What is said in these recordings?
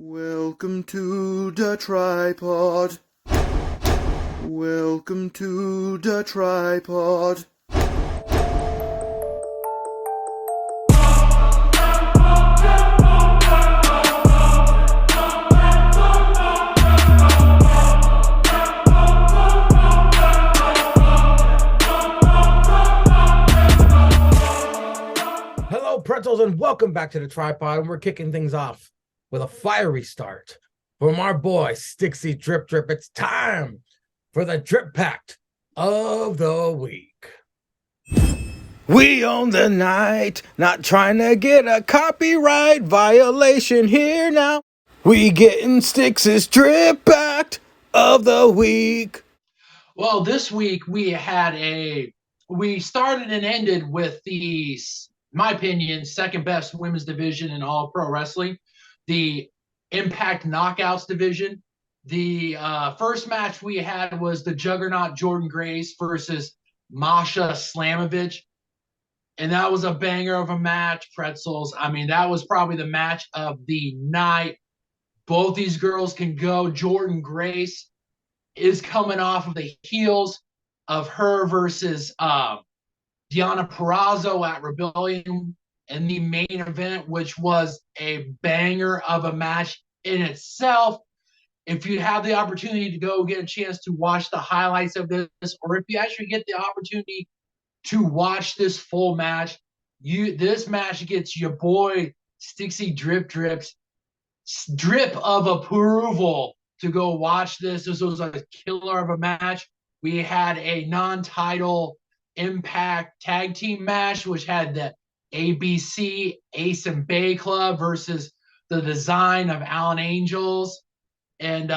Welcome to the tripod. Welcome to the tripod. Hello, pretzels, and welcome back to the tripod. And we're kicking things off with a fiery start from our boy Stixie Drip Drip. It's time for the drip pact of the week. We own the night, not trying to get a copyright violation here now. We getting Stix's drip pact of the week. Well, this week we started and ended with the, in my opinion, second best women's division in all pro wrestling, the Impact Knockouts division. The first match we had was the Juggernaut Jordan Grace versus Masha Slamovich. And that was a banger of a match, pretzels. I mean, that was probably the match of the night. Both these girls can go. Jordan Grace is coming off of the heels of her versus Deonna Purrazzo at Rebellion in the main event, which was a banger of a match in itself. If you have the opportunity to go get a chance to watch the highlights of this, or if you actually get the opportunity to watch this full match, this match gets your boy Stixie Drip Drips drip of approval to go watch this. This was a killer of a match. We had a non-title Impact tag team match, which had the ABC Ace and Bay Club versus the Design of Allen Angels and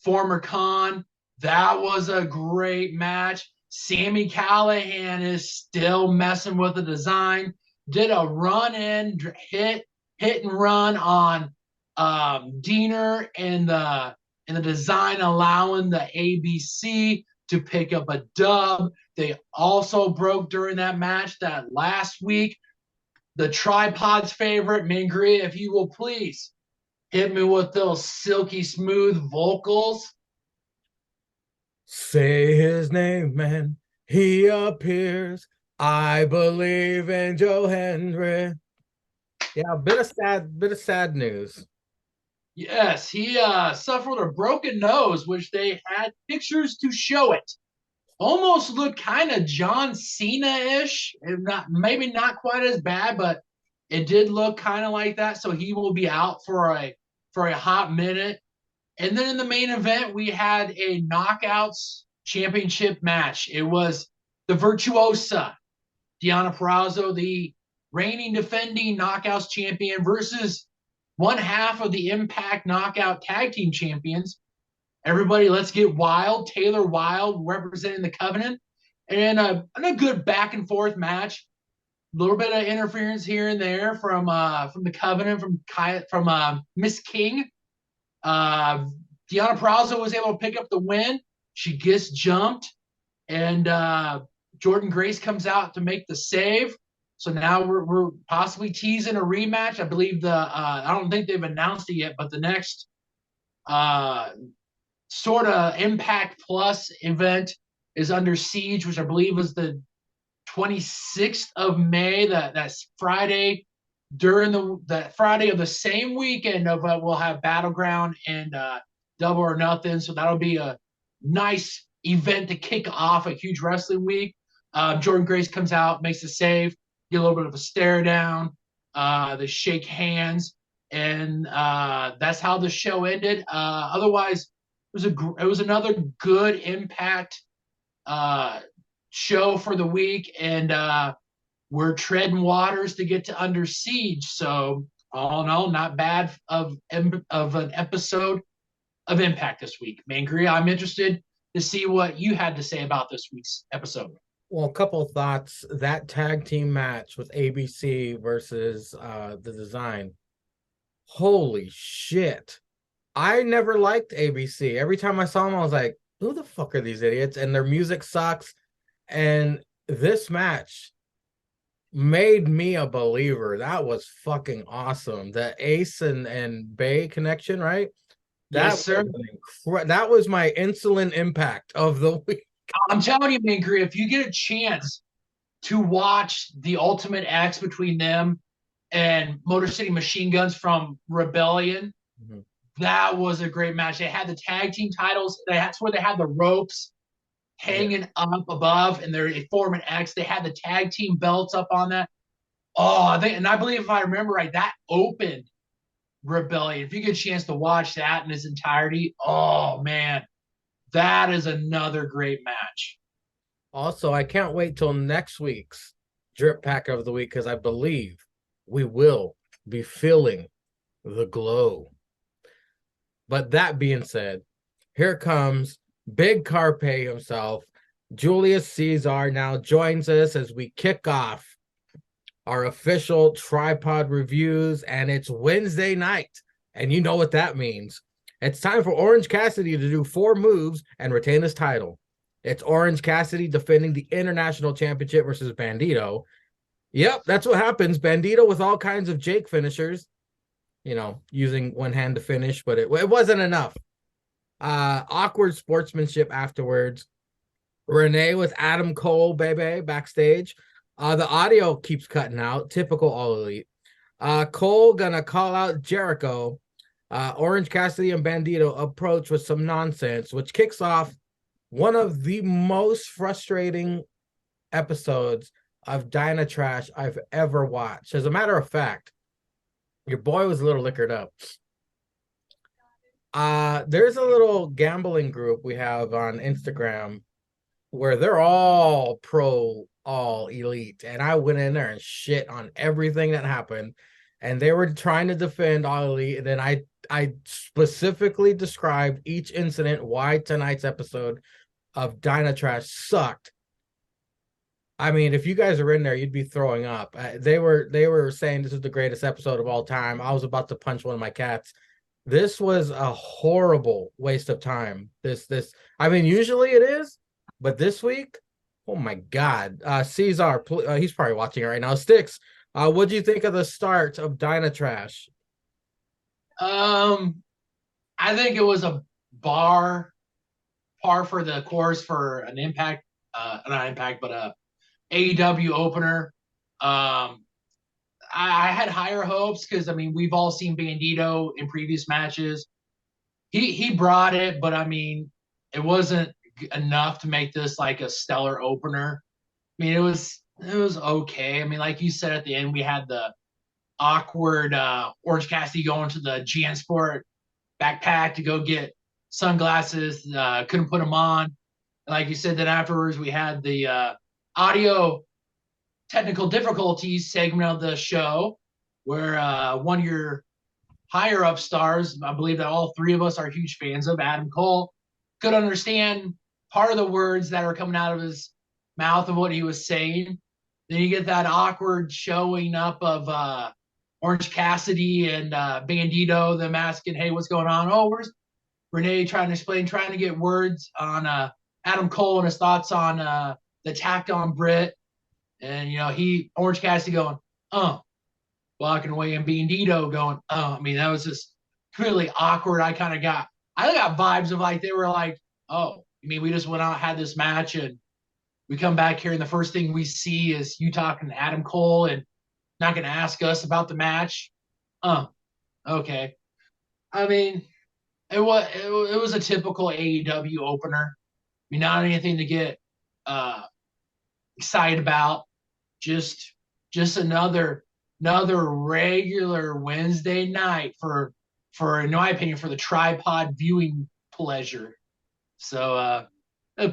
former Khan. That was a great match. Sami Callihan is still messing with the Design. Did a run-in, hit and run on Diener and the Design, allowing the ABC to pick up a dub. They also broke during that match that last week. The tripod's favorite, Mangria, if you will please hit me with those silky smooth vocals. Say his name, man. He appears. I believe in Joe Hendry. Yeah, a bit of sad news. Yes, he suffered a broken nose, which they had pictures to show it. Almost looked kind of John Cena-ish, maybe not quite as bad, but it did look kind of like that. So he will be out for a hot minute. And then in the main event, we had a Knockouts championship match. It was the Virtuosa, Deonna Purrazzo, the reigning defending Knockouts champion, versus one half of the Impact Knockout Tag Team Champions. Everybody, let's get wild. Taylor Wilde representing the Covenant. And a good back and forth match. A little bit of interference here and there from the Covenant, from Miss King. Deonna Purrazzo was able to pick up the win. She gets jumped. And Jordan Grace comes out to make the save. So now we're possibly teasing a rematch. I believe I don't think they've announced it yet, but the next sort of Impact Plus event is Under Siege, which I believe is the 26th of May. That's Friday. During the Friday of the same weekend of we'll have Battleground and Double or Nothing. So that'll be a nice event to kick off a huge wrestling week. Jordan Grace comes out, makes a save, get a little bit of a stare down. They shake hands, and that's how the show ended. Otherwise, it was another good Impact show for the week, and we're treading waters to get to Under Siege. So all in all, not bad of an episode of Impact this week. Mangria, I'm interested to see what you had to say about this week's episode. Well, a couple of thoughts. That tag team match with ABC versus the Design. Holy shit. I never liked ABC. Every time I saw them, I was like, who the fuck are these idiots? And their music sucks. And this match, made me a believer. That was fucking awesome. The Ace and Bay connection, right? Yes, sir. That was my insulin impact of the week. I'm telling you, Minkry, if you get a chance to watch the Ultimate X between them and Motor City Machine Guns from Rebellion, that was a great match. They had the tag team titles. That's where they had the ropes hanging up above, and they form an X. They had the tag team belts up on that. Oh, I believe if I remember right, that opened Rebellion. If you get a chance to watch that in its entirety, oh man, that is another great match. Also, I can't wait till next week's drip pack of the week because I believe we will be feeling the glow. But that being said, here comes Big Carpe himself. Julius Caesar now joins us as we kick off our official tripod reviews, and it's Wednesday night. And you know what that means. It's time for Orange Cassidy to do 4 moves and retain his title. It's Orange Cassidy defending the International Championship versus Bandito. Yep, that's what happens. Bandito with all kinds of Jake finishers, using one hand to finish, but it wasn't enough. Awkward sportsmanship afterwards. Renee with Adam Cole, baby, backstage. The audio keeps cutting out. Typical All Elite. Cole gonna call out Jericho. Orange Cassidy and Bandito approach with some nonsense, which kicks off one of the most frustrating episodes of Dyna Trash I've ever watched. As a matter of fact, your boy was a little liquored up. There's a little gambling group we have on Instagram where they're all pro All Elite, and I went in there and shit on everything that happened, and they were trying to defend All Elite, and then I specifically described each incident why tonight's episode of Dyna Trash sucked. I mean, if you guys are in there, you'd be throwing up. They were saying this is the greatest episode of all time. I was about to punch one of my cats. This was a horrible waste of time. I mean, usually it is, but this week, oh my God. Caesar, he's probably watching it right now. Sticks, what do you think of the start of Dyna Trash? I think it was a par for the course for an Impact, not Impact, but a AEW opener. I had higher hopes because I mean we've all seen Bandito in previous matches. He brought it, but I mean it wasn't enough to make this like a stellar opener. I mean it was okay. I mean like you said at the end we had the awkward Orange Cassidy going to the GN Sport backpack to go get sunglasses. Couldn't put them on. And like you said, then afterwards we had the audio technical difficulties segment of the show where one of your higher up stars, I believe that all 3 of us are huge fans of, Adam Cole, could understand part of the words that are coming out of his mouth of what he was saying. Then you get that awkward showing up of Orange Cassidy and Bandito, them asking, hey, what's going on? Oh, where's Renee trying to get words on Adam Cole and his thoughts on the tacked on Brit. And, Orange Cassidy going, walking away, and Bandito going, I mean, that was just really awkward. I got vibes of like, they were like, oh, I mean, we just went out, had this match, and we come back here, and the first thing we see is you talking to Adam Cole and not going to ask us about the match. Okay. I mean, it was a typical AEW opener. I mean, not anything to get excited about. Just another regular Wednesday night for in my opinion for the tripod viewing pleasure. So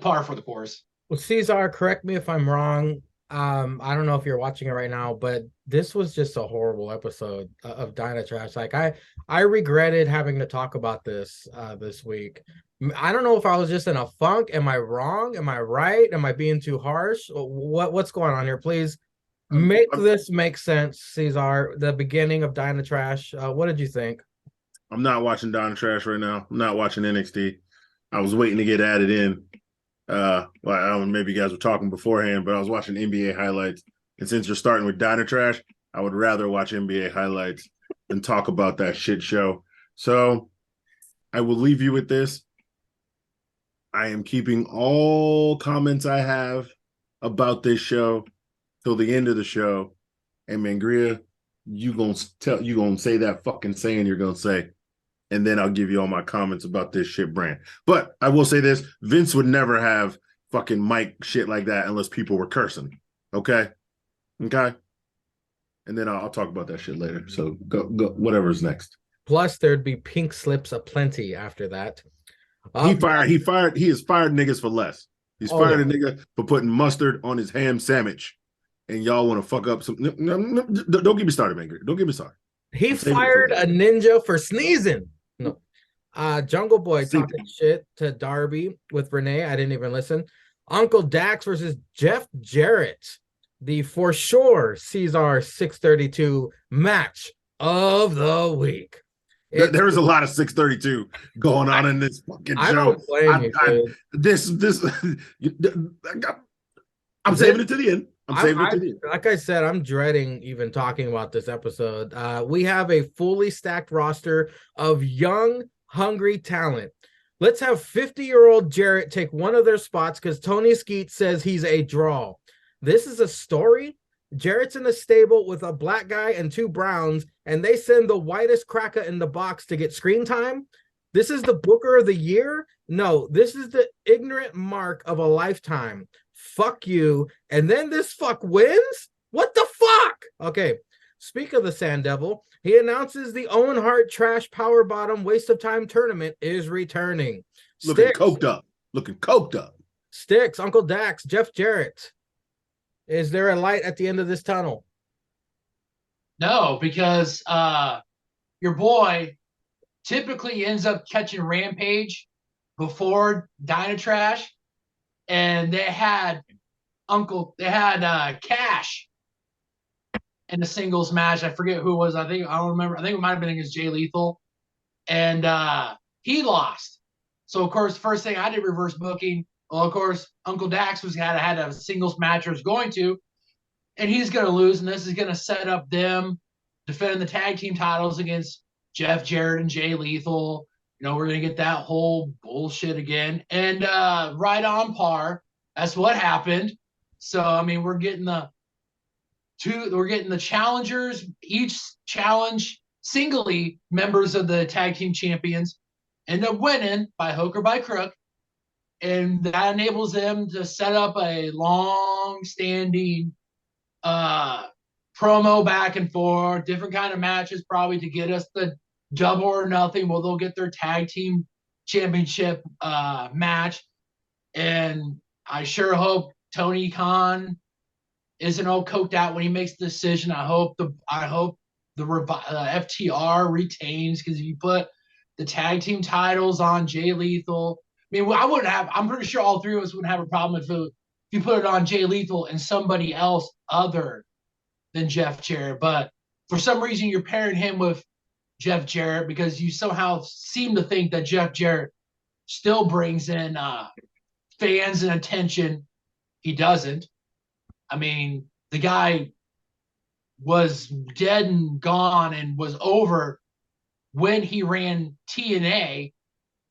par for the course. Well, Caesar, correct me if I'm wrong. I don't know if you're watching it right now, but this was just a horrible episode of Dyna Trash. Like I regretted having to talk about this week. I don't know if I was just in a funk. Am I wrong? Am I right? Am I being too harsh? What's going on here? Please make this make sense, Caesar. The beginning of Dyna Trash. What did you think? I'm not watching Dyna Trash right now. I'm not watching NXT. I was waiting to get added in. Well, I don't know, maybe you guys were talking beforehand, but I was watching NBA highlights. And since you're starting with Diner Trash, I would rather watch NBA highlights than talk about that shit show. So I will leave you with this. I am keeping all comments I have about this show till the end of the show. And Mangria, you gonna say that fucking saying you're gonna say, and then I'll give you all my comments about this shit brand. But I will say this: Vince would never have fucking mic shit like that unless people were cursing. Okay. And then I'll talk about that shit later. So go whatever's next. Plus, there'd be pink slips aplenty after that. He has fired niggas for less. He's fired a nigga for putting mustard on his ham sandwich. And y'all want to fuck up some. No, don't get me started, man. Don't get me started. He fired a ninja for sneezing. No. Jungle Boy talking shit to Darby with Renee. I didn't even listen. Uncle Dax versus Jeff Jarrett. The for sure Caesar 632 match of the week. There was a lot of 632 going on in this fucking show. I don't blame you, I'm saving it to the end. Like I said, I'm dreading even talking about this episode. We have a fully stacked roster of young, hungry talent. Let's have 50-year-old Jarrett take one of their spots because Tony Skeet says he's a draw. This is a story. Jarrett's in a stable with a black guy and two browns, and they send the whitest cracker in the box to get screen time. This is the Booker of the Year? No, this is the ignorant mark of a lifetime. Fuck you. And then this fuck wins? What the fuck? Okay, speak of the Sand Devil, he announces the Owen Hart Trash Power Bottom Waste of Time Tournament is returning. Looking coked up. Sticks, Uncle Dax, Jeff Jarrett. Is there a light at the end of this tunnel? No, because your boy typically ends up catching Rampage before Dynatrash, and they had Cash in the singles match. I forget who it was. I don't remember. I think it might have been against Jay Lethal, and he lost. So of course, the first thing I did reverse booking. Well, of course, Uncle Dax had a singles match or was going to, and he's going to lose, and this is going to set up them defending the tag team titles against Jeff Jarrett and Jay Lethal. You know, we're going to get that whole bullshit again. And right on par, that's what happened. So, I mean, we're getting the challengers, each challenge singly members of the tag team champions, end up winning by hook or by crook. And that enables them to set up a long-standing promo back and forth, different kind of matches probably to get us the double or nothing. Well, they'll get their tag team championship match. And I sure hope Tony Khan isn't all coked out when he makes the decision. I hope the FTR retains, because if you put the tag team titles on Jay Lethal, I mean, I'm pretty sure all three of us wouldn't have a problem if you put it on Jay Lethal and somebody else other than Jeff Jarrett. But for some reason, you're pairing him with Jeff Jarrett because you somehow seem to think that Jeff Jarrett still brings in fans and attention. He doesn't. I mean, the guy was dead and gone and was over when he ran TNA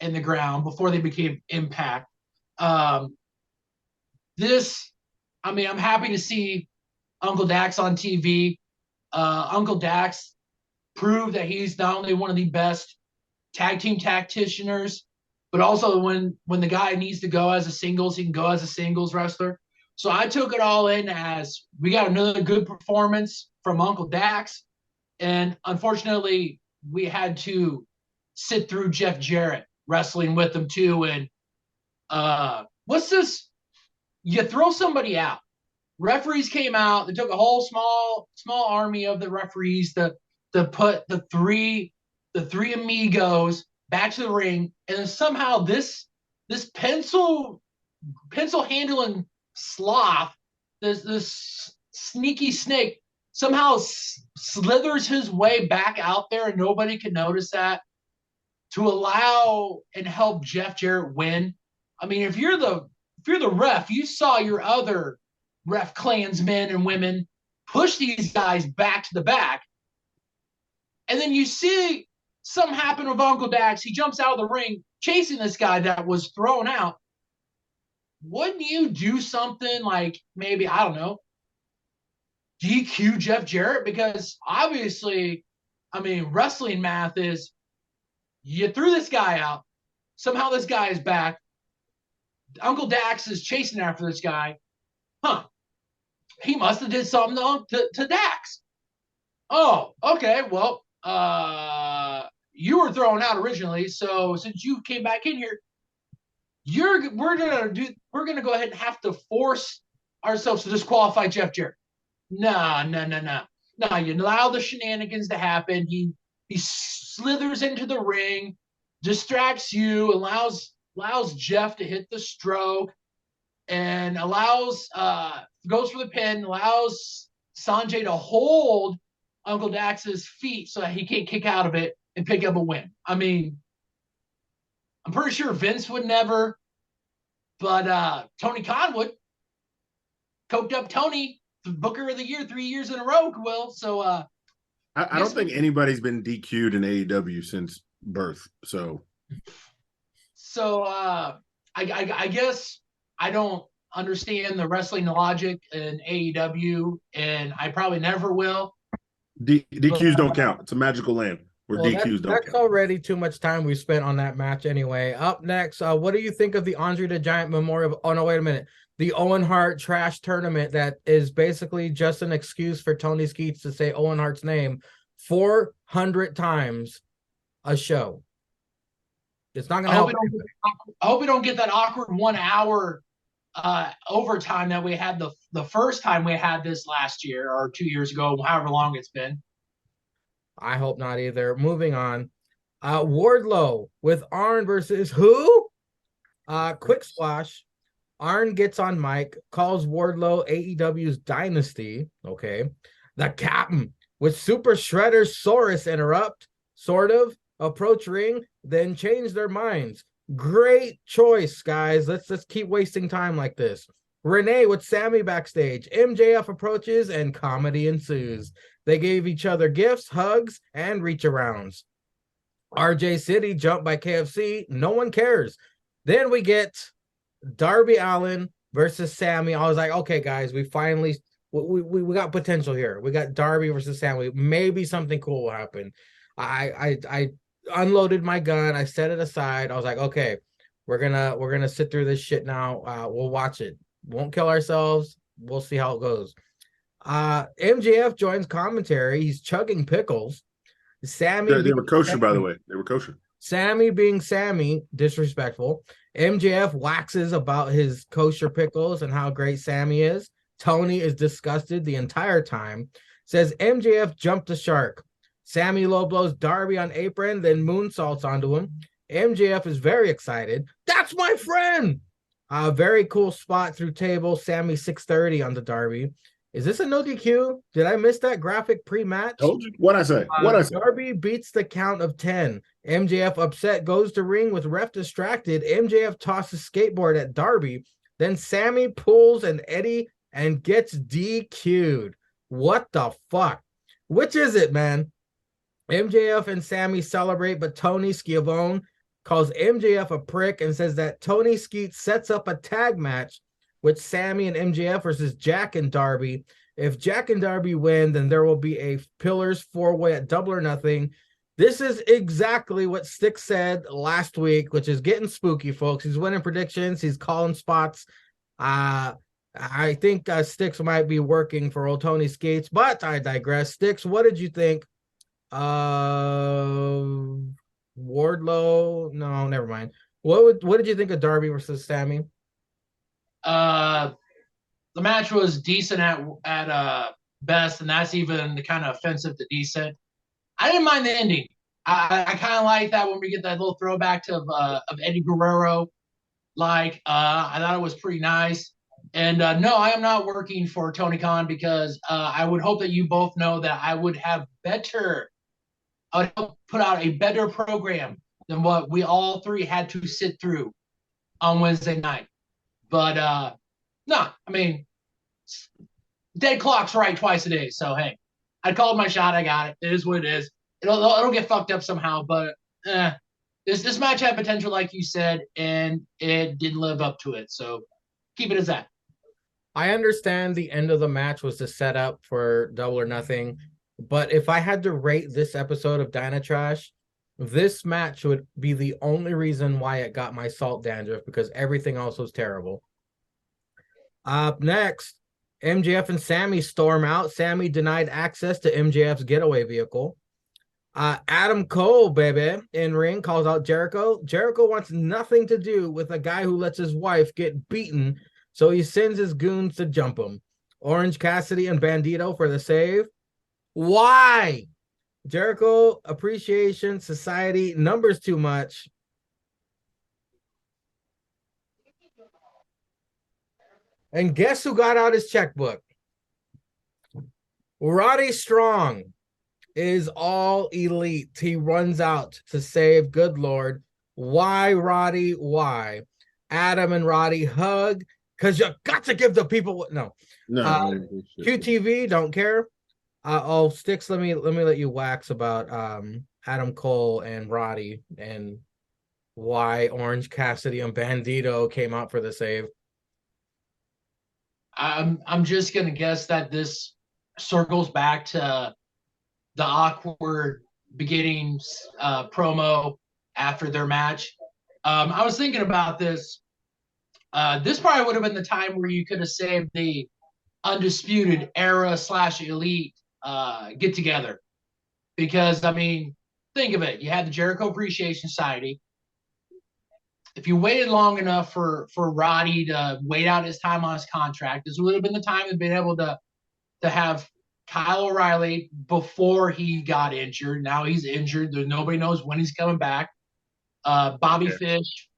in the ground before they became Impact. I'm happy to see Uncle Dax on TV. Uncle Dax proved that he's not only one of the best tag team tacticianers, but also when the guy needs to go as a singles, he can go as a singles wrestler. So I took it all in as we got another good performance from Uncle Dax. And unfortunately, we had to sit through Jeff Jarrett wrestling with them too. And what's this? You throw somebody out. Referees came out. They took a whole small army of the referees to put the three amigos back to the ring, and then somehow this pencil handling sloth, this sneaky snake, somehow slithers his way back out there, and nobody can notice that, to allow and help Jeff Jarrett win. I mean, if you're the ref, you saw your other ref clansmen and women push these guys back to the back. And then you see something happen with Uncle Dax. He jumps out of the ring chasing this guy that was thrown out. Wouldn't you do something like maybe, I don't know, DQ Jeff Jarrett? Because obviously, I mean, wrestling math is you threw this guy out. Somehow this guy is back. Uncle Dax is chasing after this guy. He must have did something to Dax. Oh, okay. Well, you were thrown out originally, so since you came back in here, we're gonna go ahead and have to force ourselves to disqualify Jeff Jarrett. No. You allow the shenanigans to happen. He slithers into the ring, distracts you, allows Jeff to hit the stroke, and goes for the pin, allows Sanjay to hold Uncle Dax's feet so that he can't kick out of it and pick up a win. I mean, I'm pretty sure Vince would never, but Tony Khan would. Coked up Tony, Booker of the Year 3 years in a row, Will. So I don't think anybody's been DQ'd in AEW since birth. So I guess I don't understand the wrestling logic in AEW, and I probably never will. DQs don't count. It's a magical land where DQs don't That's count. already too much time we spent on that match anyway. Up next, what do you think of the Andre the Giant Memorial? Oh, no, wait a minute. The Owen Hart trash tournament that is basically just an excuse for Tony Skeets to say Owen Hart's name 400 times a show. It's not going to help. I hope we don't get that awkward 1 hour overtime that we had the first time we had this last year or 2 years ago, however long it's been. I hope not either. Moving on. Wardlow with Arn versus who? Quick splash. Arn gets on mic, calls Wardlow AEW's dynasty. Okay. The captain with Super Shredder Saurus interrupt, sort of, approach ring, then change their minds. Great choice, guys. Let's just keep wasting time like this. Renee with Sammy backstage. MJF approaches and comedy ensues. They gave each other gifts, hugs, and reach-arounds. RJ City jumped by KFC. No one cares. Then we get Darby Allin versus Sammy. I was like, okay, guys, we finally we got potential here. We got Darby versus Sammy. Maybe something cool will happen. I unloaded my gun. I set it aside. I was like, okay, we're gonna sit through this shit now. We'll watch it. Won't kill ourselves. We'll see how it goes. MJF joins commentary. He's chugging pickles. Sammy, they were kosher, by the way. They were kosher. Sammy being Sammy, disrespectful. MJF waxes about his kosher pickles and how great Sammy is. Tony is disgusted the entire time. Says MJF jumped the shark. Sammy low blows Darby on apron, then moonsaults onto him. MJF is very excited. That's my friend. Very cool spot through table. Sammy 630 on the Darby. Is this a no DQ? Did I miss that graphic pre-match? Told you. What'd I say? Darby beats the count of 10. MJF upset, goes to ring with ref distracted. MJF tosses skateboard at Darby. Then Sammy pulls an Eddie and gets DQ'd. What the fuck? Which is it, man? MJF and Sammy celebrate, but Tony Schiavone calls MJF a prick and says that Tony Skeet sets up a tag match with Sammy and MJF versus Jack and Darby. If Jack and Darby win, then there will be a Pillars 4-way at Double or Nothing. This is exactly what Stick said last week, which is getting spooky, folks. He's winning predictions. He's calling spots. I think Sticks might be working for old Tony Skates, but I digress. Sticks, what did you think? Wardlow? No, never mind. What did you think of Darby versus Sammy? The match was decent at best, and that's even kind of offensive to decent. I didn't mind the ending. I kind of like that when we get that little throwback to of Eddie Guerrero. I thought it was pretty nice. And no, I am not working for Tony Khan because I would hope that you both know that I would put out a better program than what we all three had to sit through on Wednesday night. But no, I mean, dead clock's right twice a day. So hey, I called my shot. I got it. It is what it is. It'll get fucked up somehow, but this match had potential, like you said, and it didn't live up to it. So keep it as that. I understand the end of the match was the setup for Double or Nothing, but if I had to rate this episode of Dynatrash, this match would be the only reason why it got my salt dandruff, because everything else was terrible. Up next, MJF and Sammy storm out. Sammy denied access to MJF's getaway vehicle. Adam Cole, baby, in ring, calls out Jericho. Jericho wants nothing to do with a guy who lets his wife get beaten, so he sends his goons to jump him. Orange Cassidy and Bandito for the save. Why? Jericho Appreciation Society numbers too much. And guess who got out his checkbook? Roddy Strong is all elite. He runs out to save. Good Lord. Why, Roddy? Why? Adam and Roddy hug because you got to give the people no. QTV don't care. Sticks. Let me let you wax about Adam Cole and Roddy and why Orange Cassidy and Bandito came out for the save. I'm just gonna guess that this circles back to the awkward beginnings promo after their match. I was thinking about this. This probably would have been the time where you could have saved the Undisputed Era / Elite get together. Because, I mean, think of it. You had the Jericho Appreciation Society. If you waited long enough for Roddy to wait out his time on his contract, this would have been the time to be able to have Kyle O'Reilly before he got injured. Now he's injured. Nobody knows when he's coming back. Bobby Fish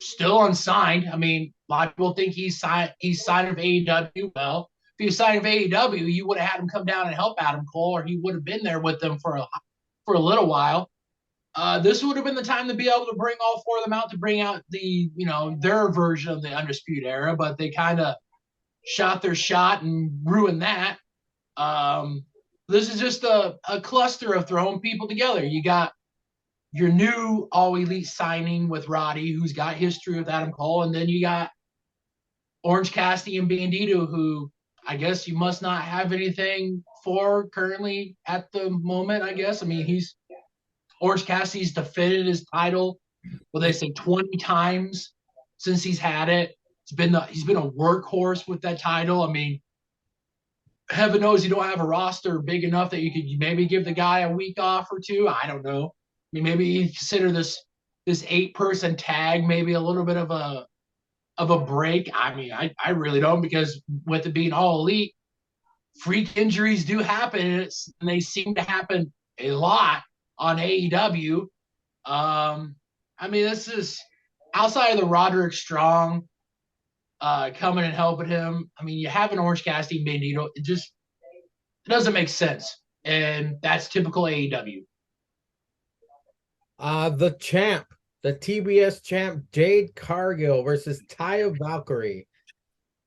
still unsigned. I mean, a lot of people think he's signed with AEW. Well, if he was signed with AEW, you would have had him come down and help Adam Cole, or he would have been there with them for a little while. This would have been the time to be able to bring all four of them out to bring out the, their version of the Undisputed Era, but they kind of shot their shot and ruined that. This is just a cluster of throwing people together. You got your new All Elite signing with Roddy, who's got history with Adam Cole, and then you got Orange Cassidy and Bandito, who I guess you must not have anything for currently at the moment, I guess. I mean, Orange Cassidy's defended his title, well, they say 20 times since he's had it. He's been a workhorse with that title. I mean, heaven knows you don't have a roster big enough that you could maybe give the guy a week off or two. I don't know. I mean, maybe you consider this 8-person tag maybe a little bit of a break. I mean, I really don't, because with it being all elite, freak injuries do happen, and they seem to happen a lot on AEW. I mean, this is outside of the Roderick Strong coming and helping him. I mean, you have an Orange Cassidy, Bandito. It doesn't make sense, and that's typical AEW. The champ, the TBS champ, Jade Cargill versus Taya Valkyrie.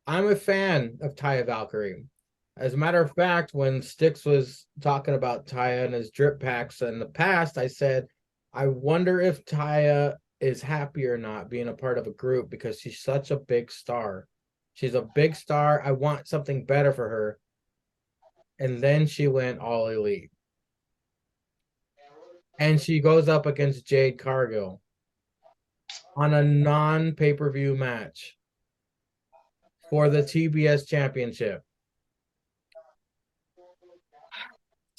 I'm a fan of Taya Valkyrie. As a matter of fact, when Styx was talking about Taya and his drip packs in the past, I said, I wonder if Taya is happy or not being a part of a group, because she's such a big star. She's a big star. I want something better for her. And then she went all elite. And she goes up against Jade Cargill on a non-pay-per-view match for the TBS championship.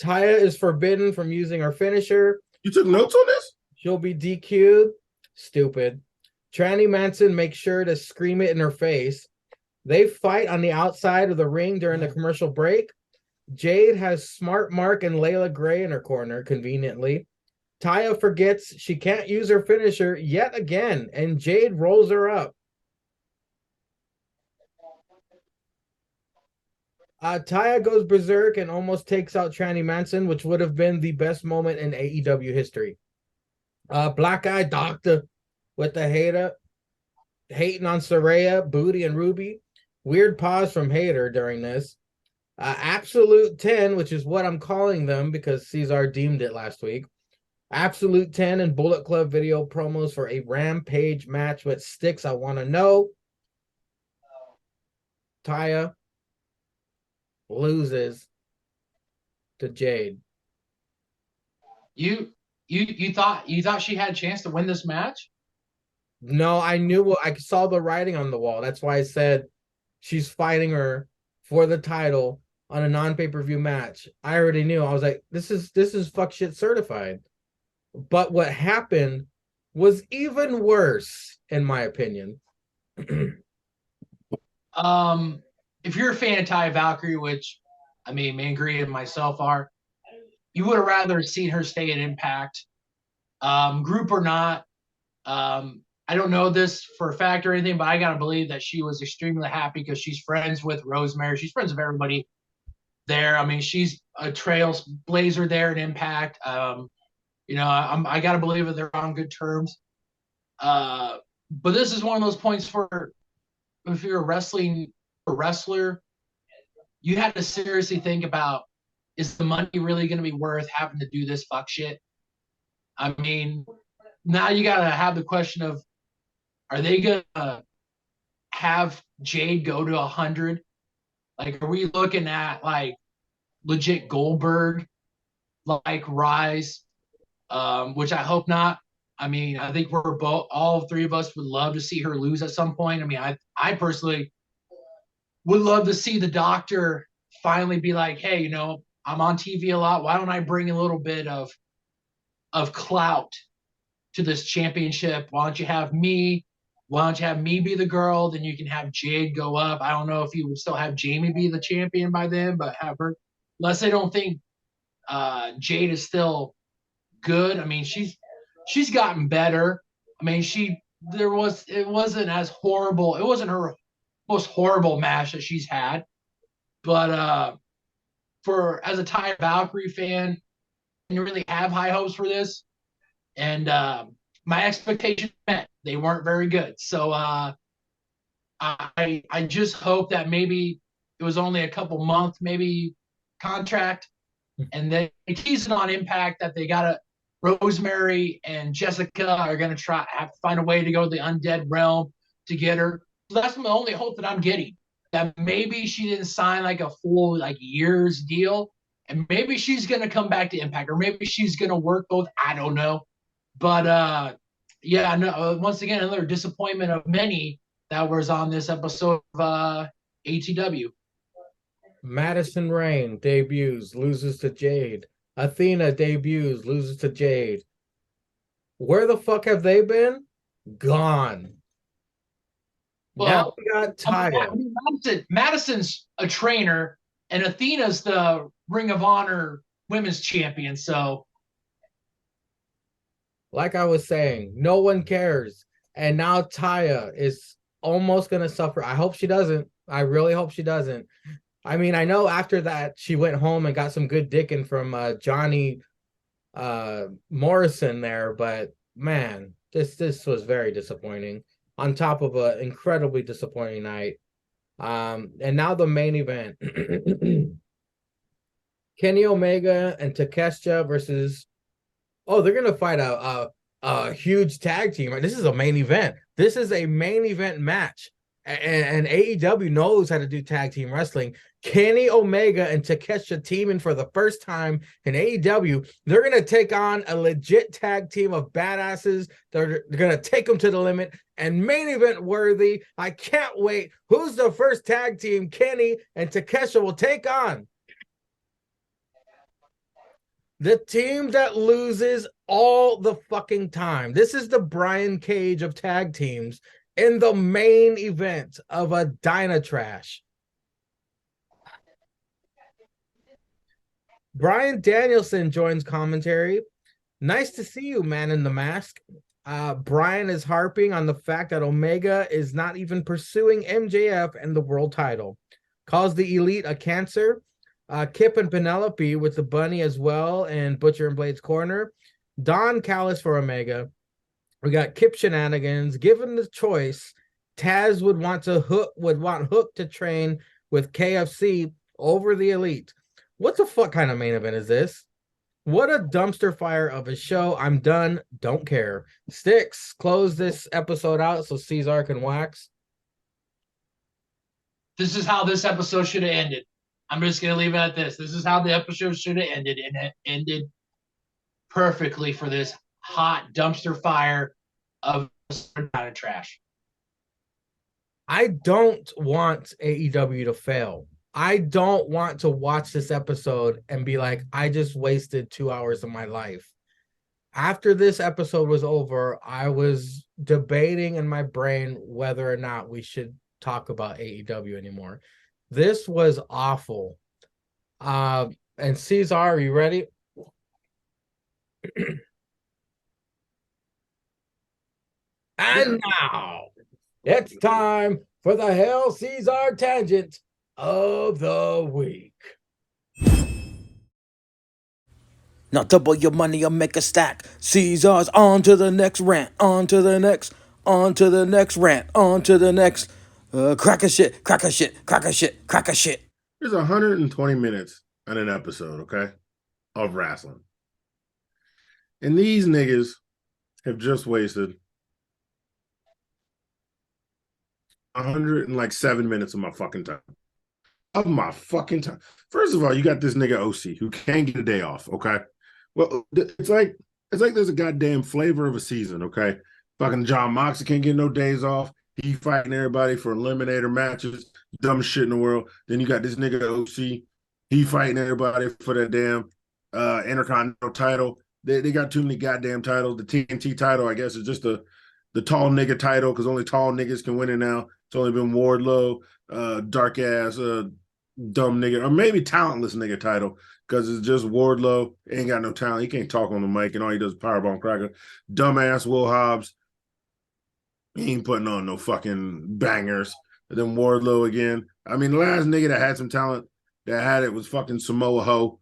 Taya is forbidden from using her finisher. You took notes on this? She'll be DQ'd. Stupid. Tranny Manson makes sure to scream it in her face. They fight on the outside of the ring during the commercial break. Jade has Smart Mark and Layla Gray in her corner, conveniently. Taya forgets she can't use her finisher yet again, and Jade rolls her up. Taya goes berserk and almost takes out Tranny Manson, which would have been the best moment in AEW history. Black Eye Doctor with the hating on Saraya, Booty, and Ruby. Weird pause from Hater during this. Absolute 10, which is what I'm calling them because Cesar deemed it last week. Absolute 10 and Bullet Club video promos for a Rampage match with Sticks. I want to know. Taya loses to Jade. You thought she had a chance to win this match? No, I saw the writing on the wall. That's why I said she's fighting her for the title on a non-pay-per-view match. I already knew. I was like, this is fuck shit certified. But what happened was even worse, in my opinion. If you're a fan of Ty Valkyrie, which I mean, Mangry and myself are, you would have rather seen her stay at Impact, group or not. I don't know this for a fact or anything, but I gotta believe that she was extremely happy because she's friends with Rosemary. She's friends with everybody there. I mean, she's a trailblazer there at Impact. I gotta believe that they're on good terms. But this is one of those points for if you're a wrestler, you had to seriously think about, is the money really going to be worth having to do this fuck shit? I mean, now you got to have the question of, are they going to have Jade go to 100? Like, are we looking at like legit Goldberg like rise? Which I hope not. I mean, I think we're both, all three of us would love to see her lose at some point. I mean, I personally would love to see the Doctor finally be like, hey, I'm on TV a lot. Why don't I bring a little bit of clout to this championship? Why don't you have me? Why don't you have me be the girl? Then you can have Jade go up. I don't know if you would still have Jamie be the champion by then, but have her, unless they don't think Jade is still good. I mean, she's gotten better. I mean, it wasn't as horrible. It wasn't her most horrible match that she's had, but as a Ty Valkyrie fan, I didn't really have high hopes for this, and my expectations met. They weren't very good. So I just hope that maybe it was only a couple months, maybe contract, and they teasing on Impact that they got Rosemary and Jessica are going to have to find a way to go to the undead realm to get her. So that's the only hope that I'm getting. That maybe she didn't sign like a full like years deal, and maybe she's gonna come back to Impact, or maybe she's gonna work both. I don't know, but yeah, no. Once again, another disappointment of many that was on this episode of ATW. Madison Rain debuts, loses to Jade. Athena debuts, loses to Jade. Where the fuck have they been? Gone. Well, now we got Taya. Madison's a trainer, and Athena's the Ring of Honor women's champion. So, like I was saying, no one cares. And now Taya is almost going to suffer. I hope she doesn't. I really hope she doesn't. I mean, I know after that, she went home and got some good dicking from Johnny Morrison there. But, man, this was very disappointing. On top of an incredibly disappointing night. And now the main event. Kenny Omega and Takeshita versus... Oh, they're going to fight a huge tag team. This is a main event. This is a main event match. And AEW knows how to do tag team wrestling. Kenny Omega and Takeshita teaming for the first time in AEW. They're going to take on a legit tag team of badasses. They're going to take them to the limit and main event worthy. I can't wait. Who's the first tag team Kenny and Takeshita will take on? The team that loses all the fucking time. This is the Brian Cage of tag teams in the main event of a Dynatrash. Brian Danielson joins commentary. Nice to see you, man in the mask. Brian is harping on the fact that Omega is not even pursuing MJF and the world title. Calls the Elite a cancer. Kip and Penelope with the bunny as well, and Butcher and Blade's corner. Don Callis for Omega. We got Kip shenanigans. Given the choice, Taz would want Hook to train with KFC over the Elite. What the fuck kind of main event is this? What a dumpster fire of a show. I'm done. Don't care. Sticks, close this episode out so Cesar can wax. This is how this episode should have ended. I'm just going to leave it at this. This is how the episode should have ended, and it ended perfectly for this hot dumpster fire of trash. I don't want AEW to fail. I don't want to watch this episode and be like, I just wasted 2 hours of my life. After this episode was over, I was debating in my brain whether or not we should talk about AEW anymore. This was awful. And Cesar, are you ready? And now it's time for the Hail Cesar tangent of the week. Now double your money or make a stack. Caesar's on to the next rant, on to the next rant, on to the next crack a shit. There's 120 minutes in an episode, okay, of wrestling. And these niggas have just wasted 107 minutes of my fucking time. First of all, you got this nigga OC who can't get a day off, okay? Well, it's like there's a goddamn flavor of a season, okay? Fucking John Moxley can't get no days off. He fighting everybody for eliminator matches, dumb shit in the world. Then you got this nigga OC. He fighting everybody for that damn Intercontinental title. They got too many goddamn titles. The TNT title, I guess, is just the tall nigga title because only tall niggas can win it now. It's only been Wardlow, dark ass, dumb nigga, or maybe talentless nigga title because it's just Wardlow. Ain't got no talent. He can't talk on the mic, and all he does is powerbomb cracker. Dumbass Will Hobbs. He ain't putting on no fucking bangers. And then Wardlow again. I mean, the last nigga that had some talent that had it was fucking Samoa Ho.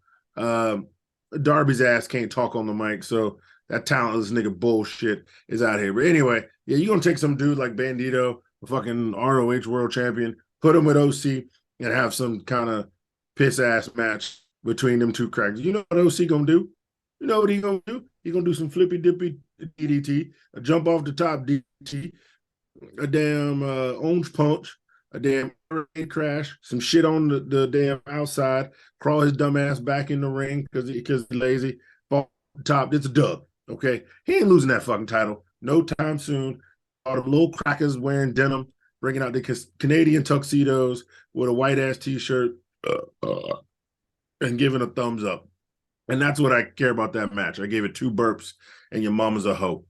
Darby's ass can't talk on the mic, so that talentless nigga bullshit is out here. But anyway, yeah, you're going to take some dude like Bandito, a fucking ROH world champion, put him with OC, and have some kind of piss-ass match between them two cracks. You know what OC going to do? You know what he going to do? He going to do some flippy-dippy DDT, a jump off the top DDT, a damn orange punch, a damn crash, some shit on the damn outside, crawl his dumb ass back in the ring because he's lazy, fall top. It's a dub, okay? He ain't losing that fucking title no time soon. All the little crackers wearing denim, bringing out the Canadian tuxedos with a white-ass T-shirt and giving a thumbs up. And that's what I care about that match. I gave it 2 burps, and your mama's a hoe.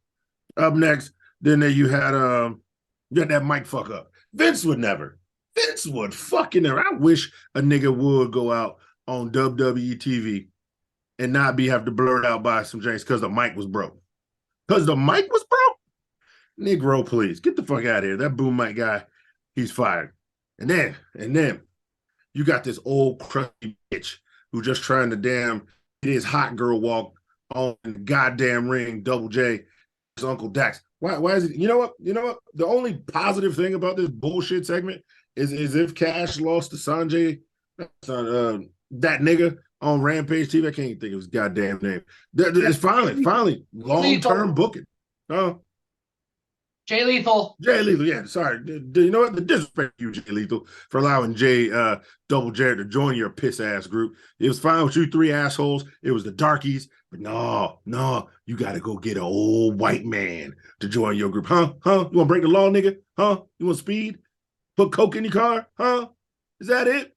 Up next, then you had that mic fuck up. Vince would never. Vince would fucking never. I wish a nigga would go out on WWE TV and not have to blurt out by some James because the mic was broke. Because the mic was broke? Negro, please. Get the fuck out of here. That boom mic guy, he's fired. And then you got this old crusty bitch who just trying to damn get his hot girl walk on the goddamn ring, Double J, his Uncle Dax. Why is it? You know what? The only positive thing about this bullshit segment is if Cash lost to Sanjay, that nigga on Rampage TV. I can't even think of his goddamn name. It's finally long-term booking. Jay Lethal. Yeah. Sorry. You know what? The disrespect you, Jay Lethal, for allowing Double J to join your piss ass group. It was fine with you 3 assholes. It was the darkies. But no, you got to go get an old white man to join your group. Huh? You want to break the law, nigga? Huh? You want speed? Put coke in your car? Huh? Is that it?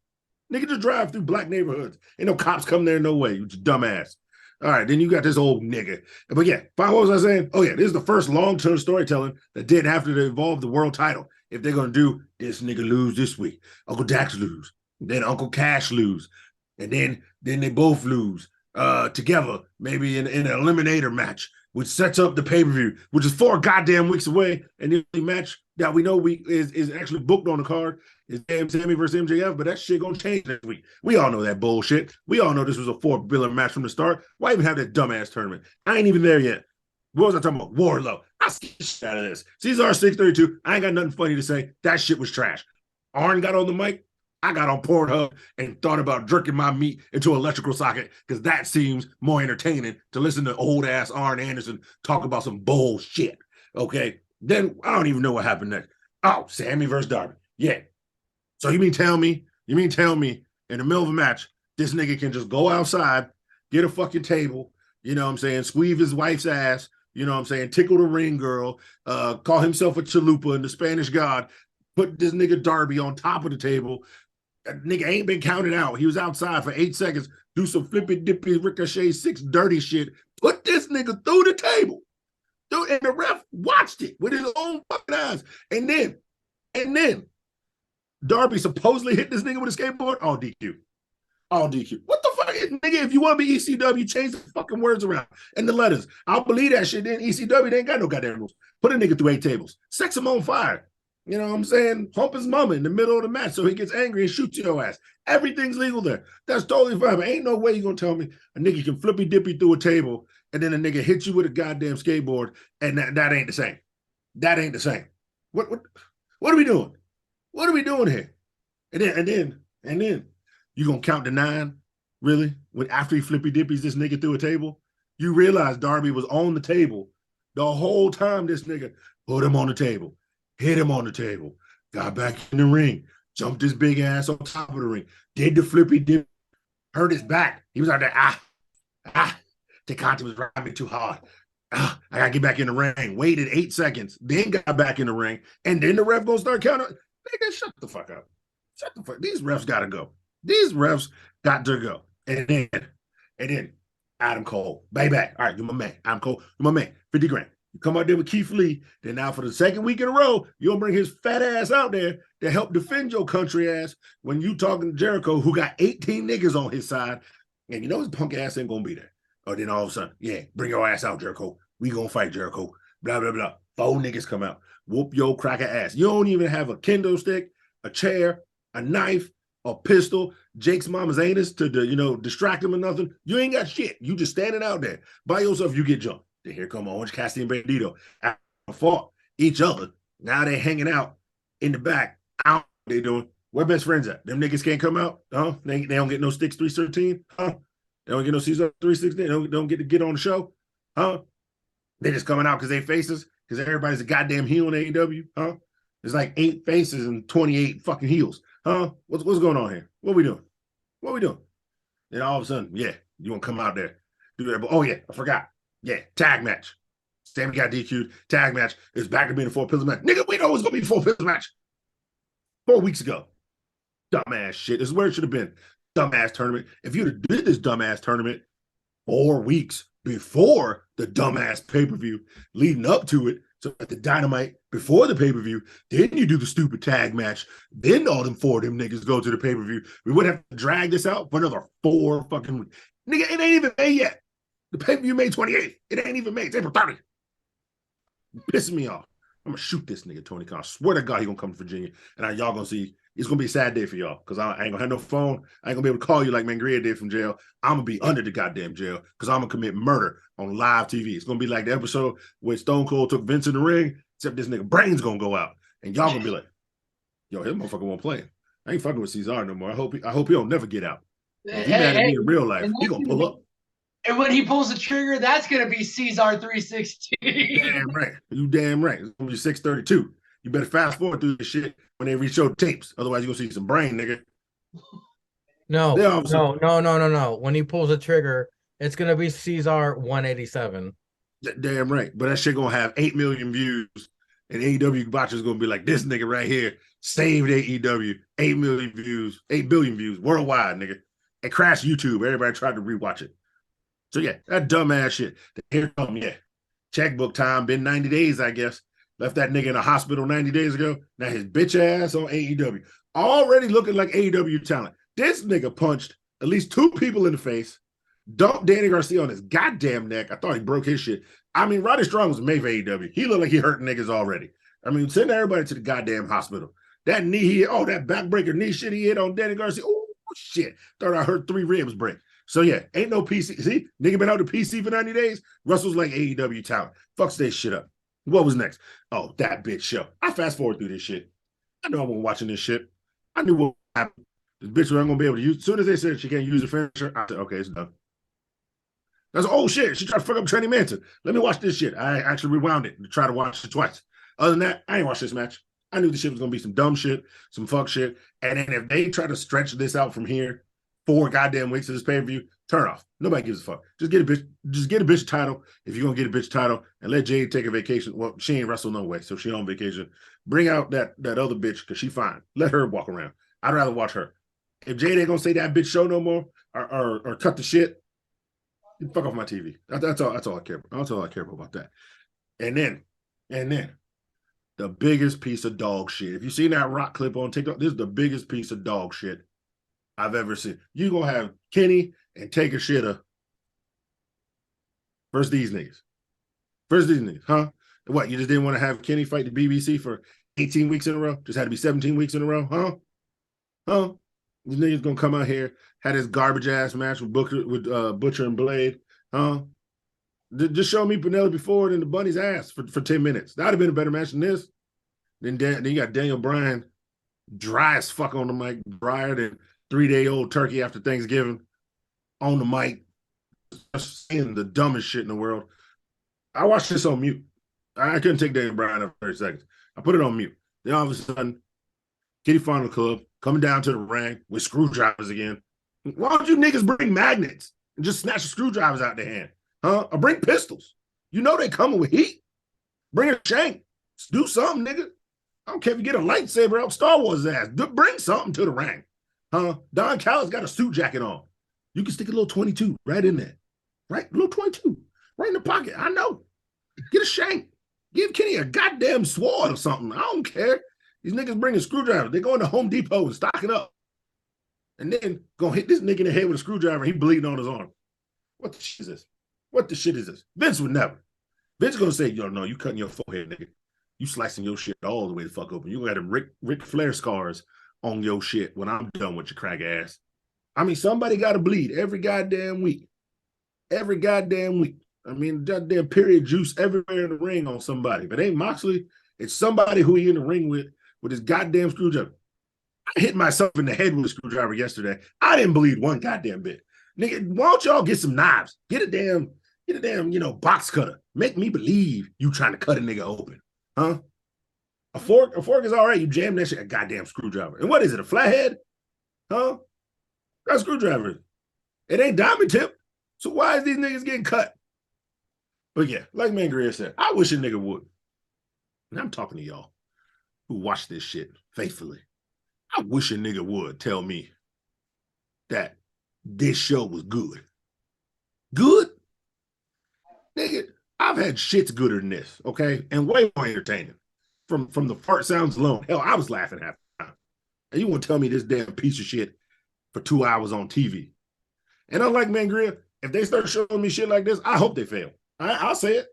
Nigga, just drive through black neighborhoods. Ain't no cops come there, no way. You just dumbass. All right, then you got this old nigga. But yeah, fine, what was I saying? Oh yeah, this is the first long-term storytelling that didn't have to involve the world title. If they're going to do this nigga lose this week, Uncle Dax lose, then Uncle Cash lose, and then they both lose together, maybe in an eliminator match, which sets up the pay-per-view, which is 4 goddamn weeks away, and the only match that we know is actually booked on the card is damn Sammy versus MJF, but that shit gonna change next week. We all know that bullshit. We all know this was a 4-pillar match from the start. Why even have that dumbass tournament? I ain't even there yet. What was I talking about? Wardlow. I see the shit out of this. Cesar 632. I ain't got nothing funny to say. That shit was trash. Arn got on the mic. I got on Pornhub and thought about jerking my meat into an electrical socket because that seems more entertaining to listen to old ass Arn Anderson talk about some bullshit. Okay. Then I don't even know what happened next. Oh, Sammy versus Darby. Yeah. So you mean tell me in the middle of a match, this nigga can just go outside, get a fucking table, you know what I'm saying, squeeze his wife's ass, you know what I'm saying, tickle the ring girl, call himself a chalupa and the Spanish god, put this nigga Darby on top of the table. That nigga ain't been counted out. He was outside for 8 seconds, do some flippy dippy ricochet 6 dirty shit, put this nigga through the table. Dude, and the ref watched it with his own fucking eyes. And then Darby supposedly hit this nigga with a skateboard. All DQ. All DQ. What the fuck? Nigga, if you want to be ECW, change the fucking words around and the letters. I'll believe that shit. Then ECW, they ain't got no goddamn rules. Put a nigga through 8 tables. Sex him on fire. You know what I'm saying? Hump his mama in the middle of the match so he gets angry and shoots your ass. Everything's legal there. That's totally fine. But ain't no way you're going to tell me a nigga can flippy dippy through a table and then a nigga hit you with a goddamn skateboard and that ain't the same. That ain't the same. What are we doing? What are we doing here? And then you gonna count to 9? Really? When after he flippy dippies this nigga through a table, you realize Darby was on the table the whole time. This nigga put him on the table, hit him on the table, got back in the ring, jumped his big ass on top of the ring, did the flippy dip, hurt his back. He was out there, Tecate was riding me too hard. I gotta get back in the ring. Waited 8 seconds, then got back in the ring, and then the ref gonna start counting. Nigga, shut the fuck up. Shut the fuck. These refs gotta go. These refs got to go. And then Adam Cole, baby. All right, you're my man. Adam Cole, you're my man. 50 grand. You come out there with Keith Lee, then now for the second week in a row, you'll bring his fat ass out there to help defend your country ass when you talking to Jericho, who got 18 niggas on his side, and you know his punk ass ain't gonna be there. Or then all of a sudden, yeah, bring your ass out, Jericho. We gonna fight Jericho. Blah, blah, blah. 4 niggas come out. Whoop your cracker ass. You don't even have a kendo stick, a chair, a knife, a pistol, Jake's mama's anus to distract him or nothing. You ain't got shit. You just standing out there by yourself. You get jumped. Then here come Orange Cassidy and Bandito. After fought each other. Now they hanging out in the back. I don't know what they doing. Where best friends at? Them niggas can't come out. Huh? They don't get no sticks 313. Huh? They don't get no Caesar 316. They don't get to get on the show. Huh? They just coming out because they faces. Because everybody's a goddamn heel in AEW. Huh? There's like 8 faces and 28 fucking heels. Huh? What's going on here? What we doing? What we doing? And all of a sudden, yeah, you want to come out there. Do that. But, oh, yeah, I forgot. Yeah, tag match. Sammy got DQ'd. Tag match. It's back to being a 4-pillar match. Nigga, we know it was going to be a 4-pillar match 4 weeks ago. Dumbass shit. This is where it should have been. Dumbass tournament. If you'd have did this dumbass tournament 4 weeks before the dumbass pay-per-view leading up to it, so at the Dynamite before the pay-per-view, then you do the stupid tag match, then all them 4 of them niggas go to the pay-per-view. We wouldn't have to drag this out for another 4 fucking weeks. Nigga, it ain't even made yet. The pay-per-view May 28th. It ain't even made. It's April 30th. Pissing me off. I'm gonna shoot this nigga, Tony Khan. I swear to God, he gonna come to Virginia. And y'all gonna see, it's gonna be a sad day for y'all. Because I ain't gonna have no phone. I ain't gonna be able to call you like Mangria did from jail. I'm gonna be under the goddamn jail because I'm gonna commit murder on live TV. It's gonna be like the episode where Stone Cold took Vince in the ring, except this nigga brain's gonna go out. And y'all gonna be like, yo, his motherfucker won't play. I ain't fucking with Cesar no more. I hope he don't never get out. If he mad at me in real life, he gonna pull up. And when he pulls the trigger, that's gonna be Cesar 316. Damn right. You damn right. It's gonna be 632. You better fast forward through this shit when they re-show tapes. Otherwise, you're gonna see some brain, nigga. No. When he pulls the trigger, it's gonna be Cesar 187. Damn right. But that shit gonna have 8 million views. And AEW Botcher's gonna be like, this nigga right here saved AEW. 8 million views, 8 billion views worldwide, nigga. It crashed YouTube. Everybody tried to rewatch it. So yeah, that dumbass shit. Here come, yeah. Checkbook time, been 90 days, I guess. Left that nigga in a hospital 90 days ago. Now his bitch ass on AEW. Already looking like AEW talent. This nigga punched at least 2 people in the face, dumped Danny Garcia on his goddamn neck. I thought he broke his shit. I mean, Roddy Strong was made for AEW. He looked like he hurt niggas already. I mean, send everybody to the goddamn hospital. That knee, that backbreaker knee shit he hit on Danny Garcia. Oh, shit. Thought I heard 3 ribs break. So yeah, ain't no PC. See, nigga been out to PC for 90 days. Russell's like AEW talent. Fucks that shit up. What was next? Oh, that bitch show. I fast forward through this shit. I know I wasn't watching this shit. I knew what happened. This bitch wasn't gonna be able to use. As soon as they said she can't use the finisher, I said, okay, it's done. That's oh shit. She tried to fuck up Training Manson. Let me watch this shit. I actually rewound it to try to watch it twice. Other than that, I ain't watched this match. I knew the shit was gonna be some dumb shit, some fuck shit. And then if they try to stretch this out from here 4 goddamn weeks of this pay-per-view, turn off. Nobody gives a fuck. Just get a bitch title if you're gonna get a bitch title and let Jade take a vacation. Well, she ain't wrestled no way, so she on vacation. Bring out that other bitch because she fine. Let her walk around. I'd rather watch her. If Jade ain't gonna say that bitch show no more or cut the shit, fuck off my TV. That's all I care about. That's all I care about that. And then the biggest piece of dog shit. If you seen that Rock clip on TikTok, this is the biggest piece of dog shit I've ever seen. You gonna have Kenny and Take a Shitter versus these niggas. Huh? What, you just didn't want to have Kenny fight the BBC for 18 weeks in a row? Just had to be 17 weeks in a row? Huh? These niggas gonna come out here, had this garbage ass match with Butcher and Blade, huh? Just show me Penelope Ford and the Bunny's ass for 10 minutes. That'd have been a better match than this. Then you got Daniel Bryan, dry as fuck on the mic, drier than 3-day-old turkey after Thanksgiving, on the mic, just saying the dumbest shit in the world. I watched this on mute. I couldn't take Daniel Bryan up 30 seconds. I put it on mute. Then all of a sudden, Kitty Final Club coming down to the ring with screwdrivers again. Why don't you niggas bring magnets and just snatch the screwdrivers out their hand? Huh? Or bring pistols. You know they coming with heat. Bring a shank. Do something, nigga. I don't care if you get a lightsaber out Star Wars' ass. Bring something to the ring. Huh? Don Callis got a suit jacket on. You can stick a little 22 right in there. Right? A little 22. Right in the pocket. I know. Get a shank. Give Kenny a goddamn sword or something. I don't care. These niggas bringing screwdrivers. They going to Home Depot and stock it up. And then gonna hit this nigga in the head with a screwdriver and he bleeding on his arm. What the shit is this? What the shit is this? Vince would never. Vince gonna say, yo, no, you cutting your forehead, nigga. You slicing your shit all the way the fuck open. You gonna have them Ric Flair scars on your shit when I'm done with your crack ass. I mean, somebody gotta bleed every goddamn week. Every goddamn week. I mean, goddamn period juice everywhere in the ring on somebody. But ain't Moxley, it's somebody who he in the ring with his goddamn screwdriver. I hit myself in the head with a screwdriver yesterday. I didn't bleed one goddamn bit. Nigga, why don't y'all get some knives? Get a damn, box cutter. Make me believe you trying to cut a nigga open. Huh? A fork is all right. You jam that shit, a goddamn screwdriver. And what is it, a flathead? Huh? That screwdriver. It ain't diamond tip. So why is these niggas getting cut? But yeah, like Mangria said, I wish a nigga would. And I'm talking to y'all who watch this shit faithfully. I wish a nigga would tell me that this show was good. Good? Nigga, I've had shits gooder than this, okay? And way more entertaining. From the fart sounds alone. Hell, I was laughing half the time. And you want to tell me this damn piece of shit for 2 hours on TV. And unlike Mangria, if they start showing me shit like this, I hope they fail. I'll say it.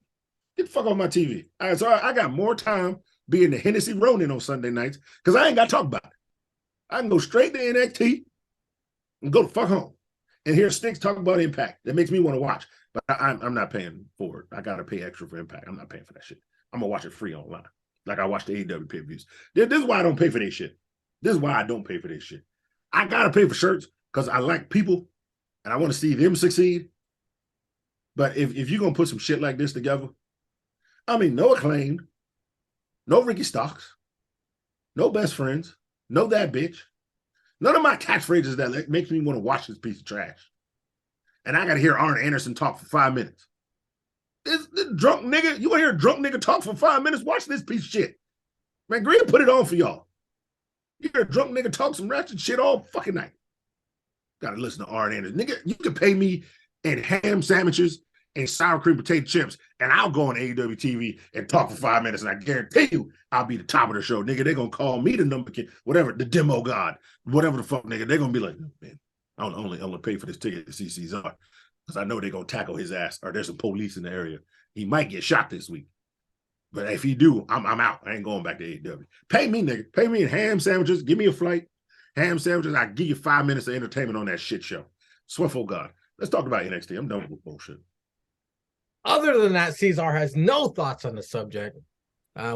Get the fuck off my TV. All right, so I got more time being the Hennessy Ronin on Sunday nights because I ain't got to talk about it. I can go straight to NXT and go the fuck home and hear Sticks talk about Impact. That makes me want to watch. But I'm not paying for it. I got to pay extra for Impact. I'm not paying for that shit. I'm going to watch it free online. Like I watch the AEW pay-per-views. This is why I don't pay for this shit. This is why I don't pay for this shit. I got to pay for shirts because I like people and I want to see them succeed. But if you're going to put some shit like this together, I mean, no Acclaimed, no Ricky Starks, no Best Friends, no that bitch. None of my catchphrases that makes me want to watch this piece of trash. And I got to hear Arn Anderson talk for 5 minutes. This drunk nigga, you want to hear a drunk nigga talk for 5 minutes? Watch this piece of shit. Man, Green put it on for y'all. You hear a drunk nigga talk some ratchet shit all fucking night. Got to listen to Arn Anderson. Nigga, you can pay me in ham sandwiches and sour cream potato chips, and I'll go on AEW TV and talk for 5 minutes, and I guarantee you I'll be the top of the show. Nigga, they're going to call me the number kid, whatever, the demo god, whatever the fuck, nigga. They're going to be like, oh, man, I only pay for this ticket to see Cesar because I know they're going to tackle his ass or there's some police in the area. He might get shot this week. But if he do, I'm out. I ain't going back to AEW. Pay me, nigga. Pay me in ham sandwiches. Give me a flight. Ham sandwiches. I give you 5 minutes of entertainment on that shit show. Swift, God. Let's talk about NXT. I'm done with bullshit. Other than that, Cesar has no thoughts on the subject.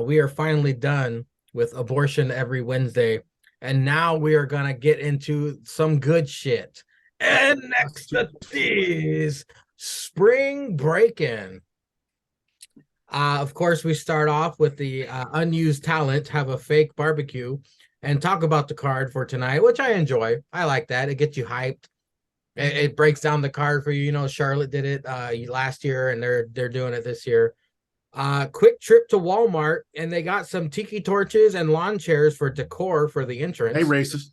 We are finally done with abortion every Wednesday And now we are going to get into some good shit. And next is Spring Breakin'. Of course, we start off with the unused talent, have a fake barbecue, and talk about the card for tonight, which I enjoy. I like that. It gets you hyped. It breaks down the card for you. You know, Charlotte did it last year, and they're doing it this year. Quick trip to Walmart, and they got some tiki torches and lawn chairs for decor for the entrance. Hey, racist.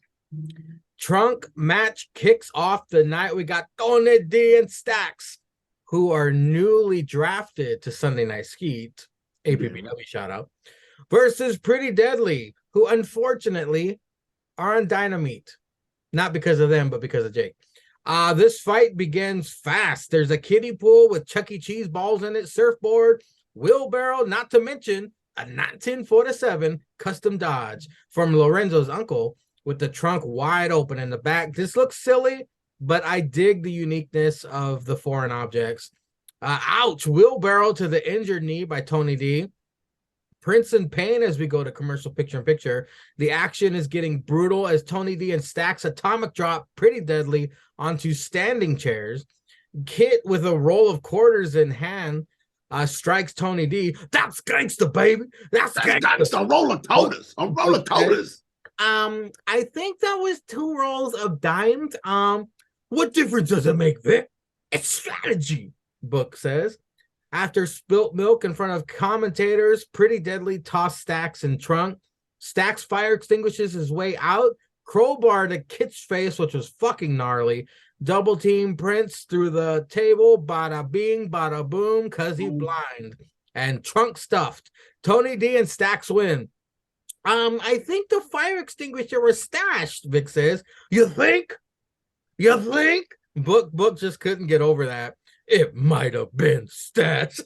Trunk match kicks off the night. We got Tony D and Stacks, who are newly drafted to Sunday Night Skeet, APPW shout out, versus Pretty Deadly, who unfortunately are on Dynamite. Not because of them, but because of Jake. This fight begins fast. There's a kiddie pool with Chuck E. Cheese balls in it, surfboard, wheelbarrow, not to mention a 1947 custom Dodge from Lorenzo's uncle with the trunk wide open in the back. This looks silly, but I dig the uniqueness of the foreign objects. Ouch, wheelbarrow to the injured knee by Tony D. Prince and Pain as we go to commercial picture-in-picture. The action is getting brutal as Tony D and Stacks atomic drop Pretty Deadly onto standing chairs. Kit with a roll of quarters in hand strikes Tony D. That's gangsta, baby. That's gangsta. Roll of totas. A roll of totas. I think that was 2 rolls of dimes. What difference does it make, Vic? It's strategy, Book says. After spilt milk in front of commentators, Pretty Deadly toss Stacks in trunk. Stacks fire extinguishes his way out. Crowbar to Kit's face, which was fucking gnarly. Double team Prince through the table. Bada bing, bada boom, because he's blind. And trunk stuffed. Tony D and Stacks win. I think the fire extinguisher was stashed, Vic says. You think? You think? Book just couldn't get over that. It might have been stats.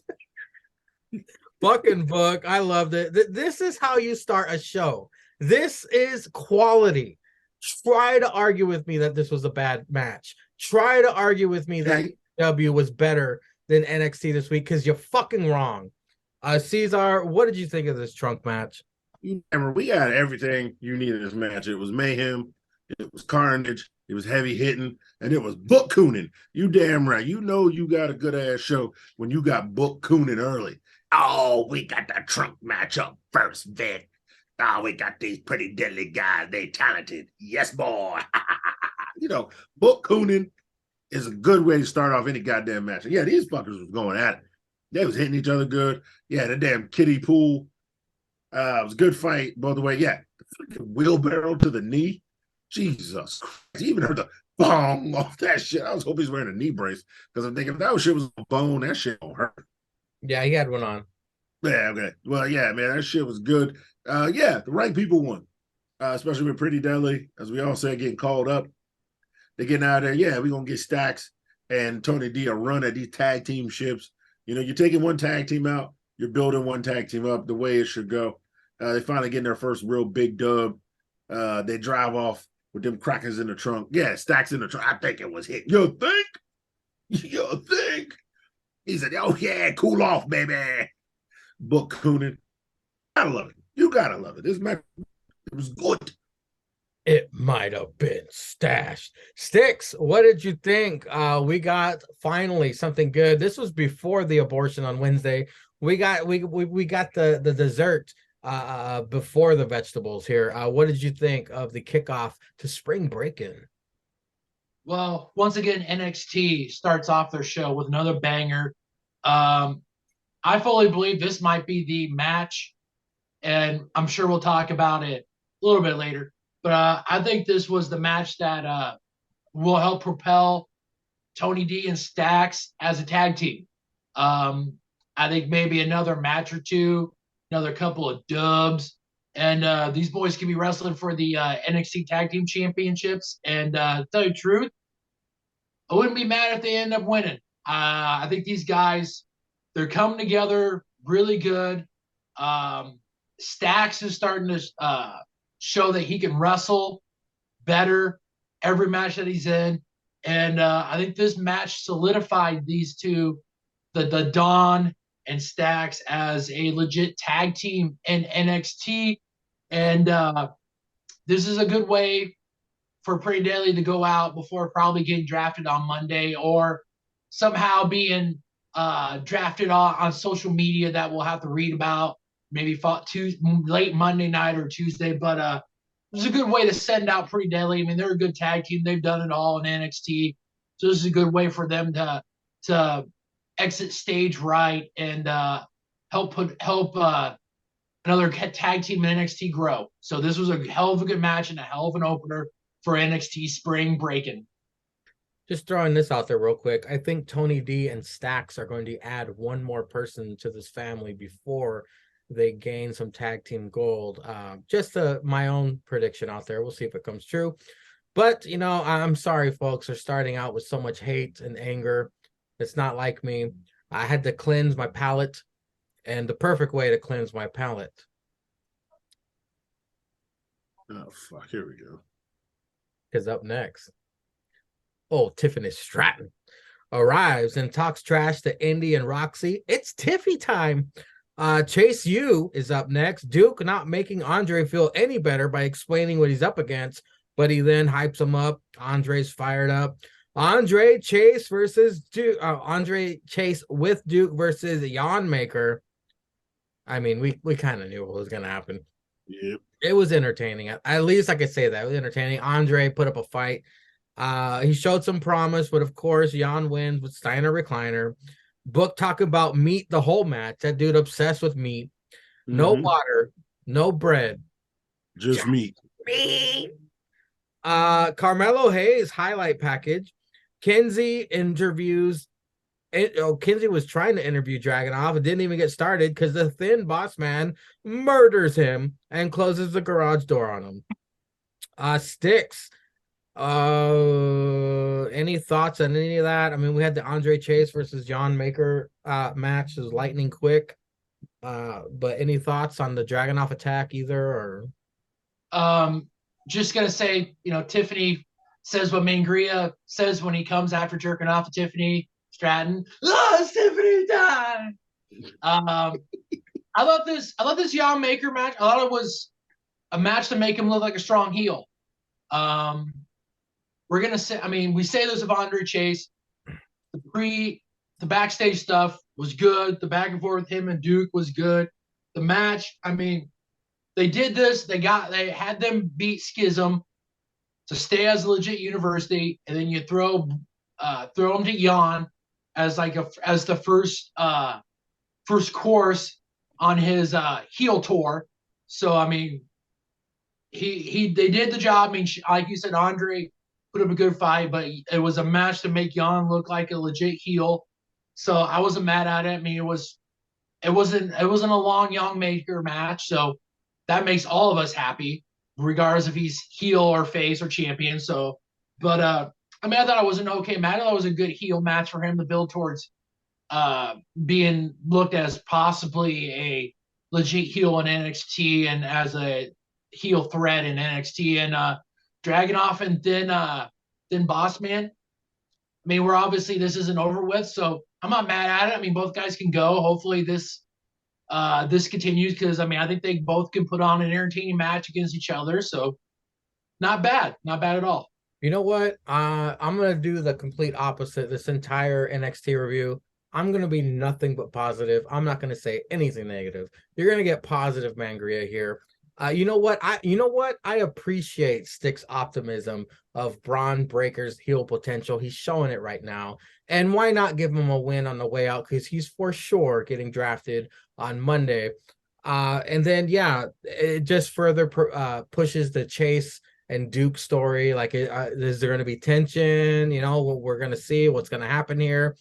Fucking Book. I loved it. This is how you start a show. This is quality. Try to argue with me that this was a bad match. Try to argue with me that W was better than NXT this week because you're fucking wrong. Caesar, what did you think of this trunk match? Remember, we got everything you need in this match. It was mayhem. It was carnage. It was heavy hitting, and it was Book Coonin. You damn right. You know you got a good ass show when you got Book Coonin early. Oh, we got the trunk match up first, Vic. Oh, we got these Pretty Deadly guys. They talented. Yes, boy. You know, Book Coonin is a good way to start off any goddamn match. And yeah, these fuckers was going at it. They was hitting each other good. Yeah, the damn kiddie pool. It was a good fight both the way. Yeah, the freaking wheelbarrow to the knee. Jesus Christ. You even heard the bong off that shit. I was hoping he's wearing a knee brace because I'm thinking if that shit was a bone, that shit won't hurt. Yeah, he had one on. Yeah, okay. Well, yeah, man, that shit was good. Yeah, the right people won, especially with Pretty Deadly, as we all said, getting called up. They're getting out there. Yeah, we're going to get Stacks and Tony D a run at these tag team ships. You know, you're taking one tag team out, you're building one tag team up the way it should go. They finally getting their first real big dub. They drive off with them crackers in the trunk. Yeah, Stacks in the trunk. I think it was hit. You think? You think? He said, oh, yeah, cool off, baby. Book Coonin. I love it. You gotta love it. This match, it was good. It might have been stashed. Sticks, what did you think? We got finally something good. This was before the abortion on Wednesday. We got the dessert before the vegetables here. What did you think of the kickoff to Spring Breakin'? Well, once again, NXT starts off their show with another banger. I fully believe this might be the match, and I'm sure we'll talk about it a little bit later. But I think this was the match that will help propel Tony D and Stacks as a tag team. I think maybe another match or two, another couple of dubs, and these boys can be wrestling for the NXT Tag Team Championships. And to tell you the truth, I wouldn't be mad if they end up winning. I think these guys, they're coming together really good. Stacks is starting to show that he can wrestle better every match that he's in. And I think this match solidified these two, the Dawn and Stacks, as a legit tag team in NXT. And this is a good way for Pretty Deadly to go out before probably getting drafted on Monday or somehow being drafted on social media that we'll have to read about maybe late Monday night or Tuesday. But it's a good way to send out Pretty Deadly. I mean, they're a good tag team. They've done it all in NXT. So this is a good way for them to exit stage right and help another tag team in NXT grow. So this was a hell of a good match and a hell of an opener for NXT Spring Breaking. Just throwing this out there real quick. I think Tony D and Stax are going to add one more person to this family before they gain some tag team gold. Just my own prediction out there. We'll see if it comes true. But, you know, I'm sorry, folks, are starting out with so much hate and anger. It's not like me. I had to cleanse my palate, and the perfect way to cleanse my palate. Oh, fuck. Here we go. Because up next, Tiffany Stratton arrives and talks trash to Indy and Roxy. It's Tiffy time. Chase U is up next. Duke not making Andre feel any better by explaining what he's up against, but he then hypes him up. Andre's fired up. Andre Chase versus Duke. Andre Chase with Duke versus Yawn Maker. I mean, we kind of knew what was going to happen. Yep. It was entertaining. At least I could say that. It was entertaining. Andre put up a fight. He showed some promise, but of course, Jan wins with Steiner Recliner. Book talk about meat the whole match. That dude obsessed with meat. No water, no bread. Just meat. Meat. Carmelo Hayes highlight package. Kenzie interviews. Kenzie was trying to interview Dragunov. It didn't even get started because the thin boss man murders him and closes the garage door on him. Sticks. Any thoughts on any of that? I mean, we had the Andre Chase versus John Maker match. It was lightning quick. But any thoughts on the Dragunov attack either? Or just gonna say, you know, Tiffany says what Mangria says when he comes after jerking off to Tiffany Stratton. Oh, it's Tiffany time. I love this Jan Maker match. I thought it was a match to make him look like a strong heel. We're gonna say, I mean, we say this of Andre Chase. The backstage stuff was good. The back and forth with him and Duke was good. The match, I mean, they did this. They had them beat Schism to stay as a legit university, and then you throw them to Jan as the first course on his heel tour. So I mean, they did the job. I mean, like you said, Andre put up a good fight, but it was a match to make Jan look like a legit heel. So I wasn't mad at it. I mean, it wasn't a long Jan Maker match, so that makes all of us happy, regardless if he's heel or face or champion. So, but I mean, I thought it was an okay match. I thought it was a good heel match for him to build towards being looked as possibly a legit heel in NXT and as a heel threat in NXT. And Dragunov and then Boss Man. I mean, this isn't over with, so I'm not mad at it. I mean, both guys can go. Hopefully this continues because I mean I think they both can put on an entertaining match against each other. So not bad at all. You know what? I'm gonna do the complete opposite. This entire NXT review, I'm gonna be nothing but positive. I'm not gonna say anything negative. You're gonna get positive Mangria here. You know what? I appreciate Stick's optimism of Braun Breaker's heel potential. He's showing it right now. And why not give him a win on the way out? Because he's for sure getting drafted on Monday. And then, yeah, it just further pushes the Chase and Duke story. Like, is there going to be tension? You know, we're going to see what's going to happen here.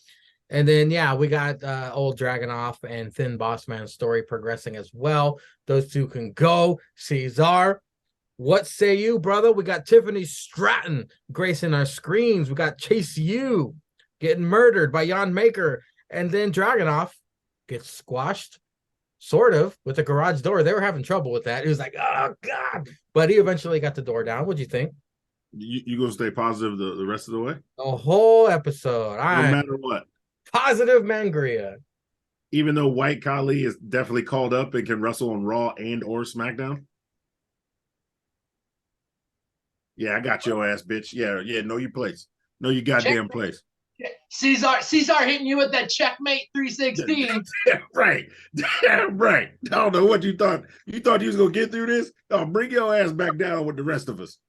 And then, yeah, we got old Dragunov and Thin Bossman story progressing as well. Those two can go. Cesar, what say you, brother? We got Tiffany Stratton gracing our screens. We got Chase U getting murdered by Jan Maker. And then Dragunov gets squashed, sort of, with the garage door. They were having trouble with that. He was like, oh, God. But he eventually got the door down. What'd you think? You going to stay positive the rest of the way? The whole episode. No matter what. Positive Mangria. Even though White Khali is definitely called up and can wrestle on Raw and or SmackDown? Yeah, I got your ass, bitch. Yeah, know your place. Know your goddamn place. Caesar hitting you with that checkmate 316. Yeah, right. Damn right. I don't know what you thought. You thought you was gonna get through this? Oh, bring your ass back down with the rest of us.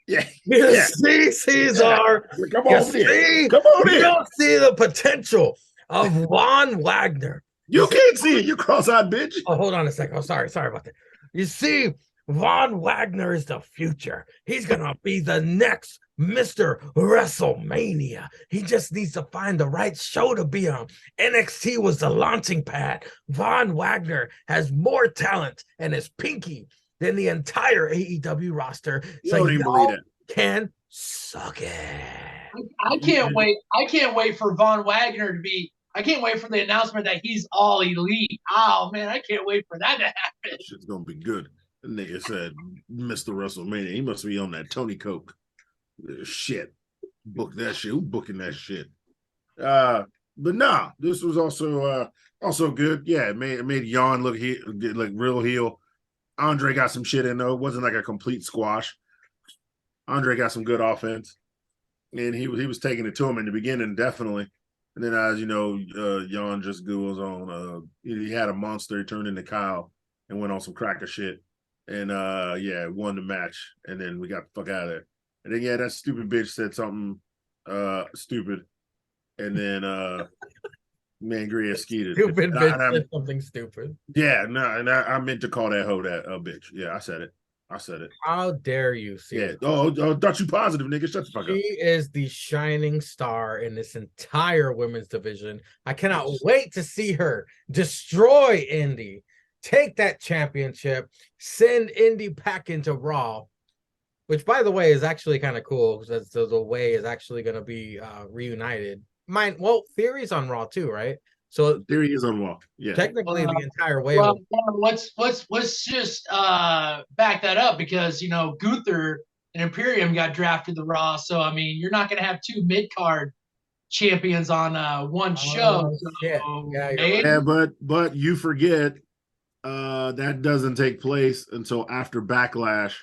Yeah. You Yeah. see, Caesar. Come You on in. see, Come on you in. don't see the potential of Von Wagner. You can't see it, you cross-eyed bitch. Oh, hold on a second. Oh, sorry about that. You see, Von Wagner is the future. He's gonna be the next Mr. WrestleMania. He just needs to find the right show to be on. NXT was the launching pad. Von Wagner has more talent and is pinky than the entire AEW roster. You So don't even believe that. can suck it. I can't wait. I can't wait for Von Wagner to be. I can't wait for the announcement that he's all elite. Oh man, I can't wait for that to happen. Shit's gonna be good. The nigga said Mr. WrestleMania. He must be on that Tony Coke. Shit. Book that shit. Who booking that shit? But nah, this was also good. Yeah, it made Yawn look like real heel. Andre got some shit in though. It wasn't like a complete squash. Andre got some good offense. And he was taking it to him in the beginning, definitely. And then as you know, Yawn just goes on. He had a monster, he turned into Kyle and went on some cracker shit. And won the match. And then we got the fuck out of there. And then that stupid bitch said something stupid. And then Mangria skeeted. Stupid bitch said something stupid. Yeah, no, and I meant to call that hoe that bitch. Yeah, I said it. How dare you, Caesar? Yeah. Oh, thought you positive, nigga. Shut the fuck up. She is the shining star in this entire women's division. I cannot wait to see her destroy Indy, take that championship, send Indy back into Raw, which, by the way, is actually kind of cool because the way is actually going to be reunited. Theory's on Raw too, right? So Theory is on Raw. Yeah. Technically, the entire way. Well, let's just back that up because Gunther and Imperium got drafted to Raw, so I mean you're not going to have two mid card champions on one show. Shit. Yeah, but you forget that doesn't take place until after Backlash,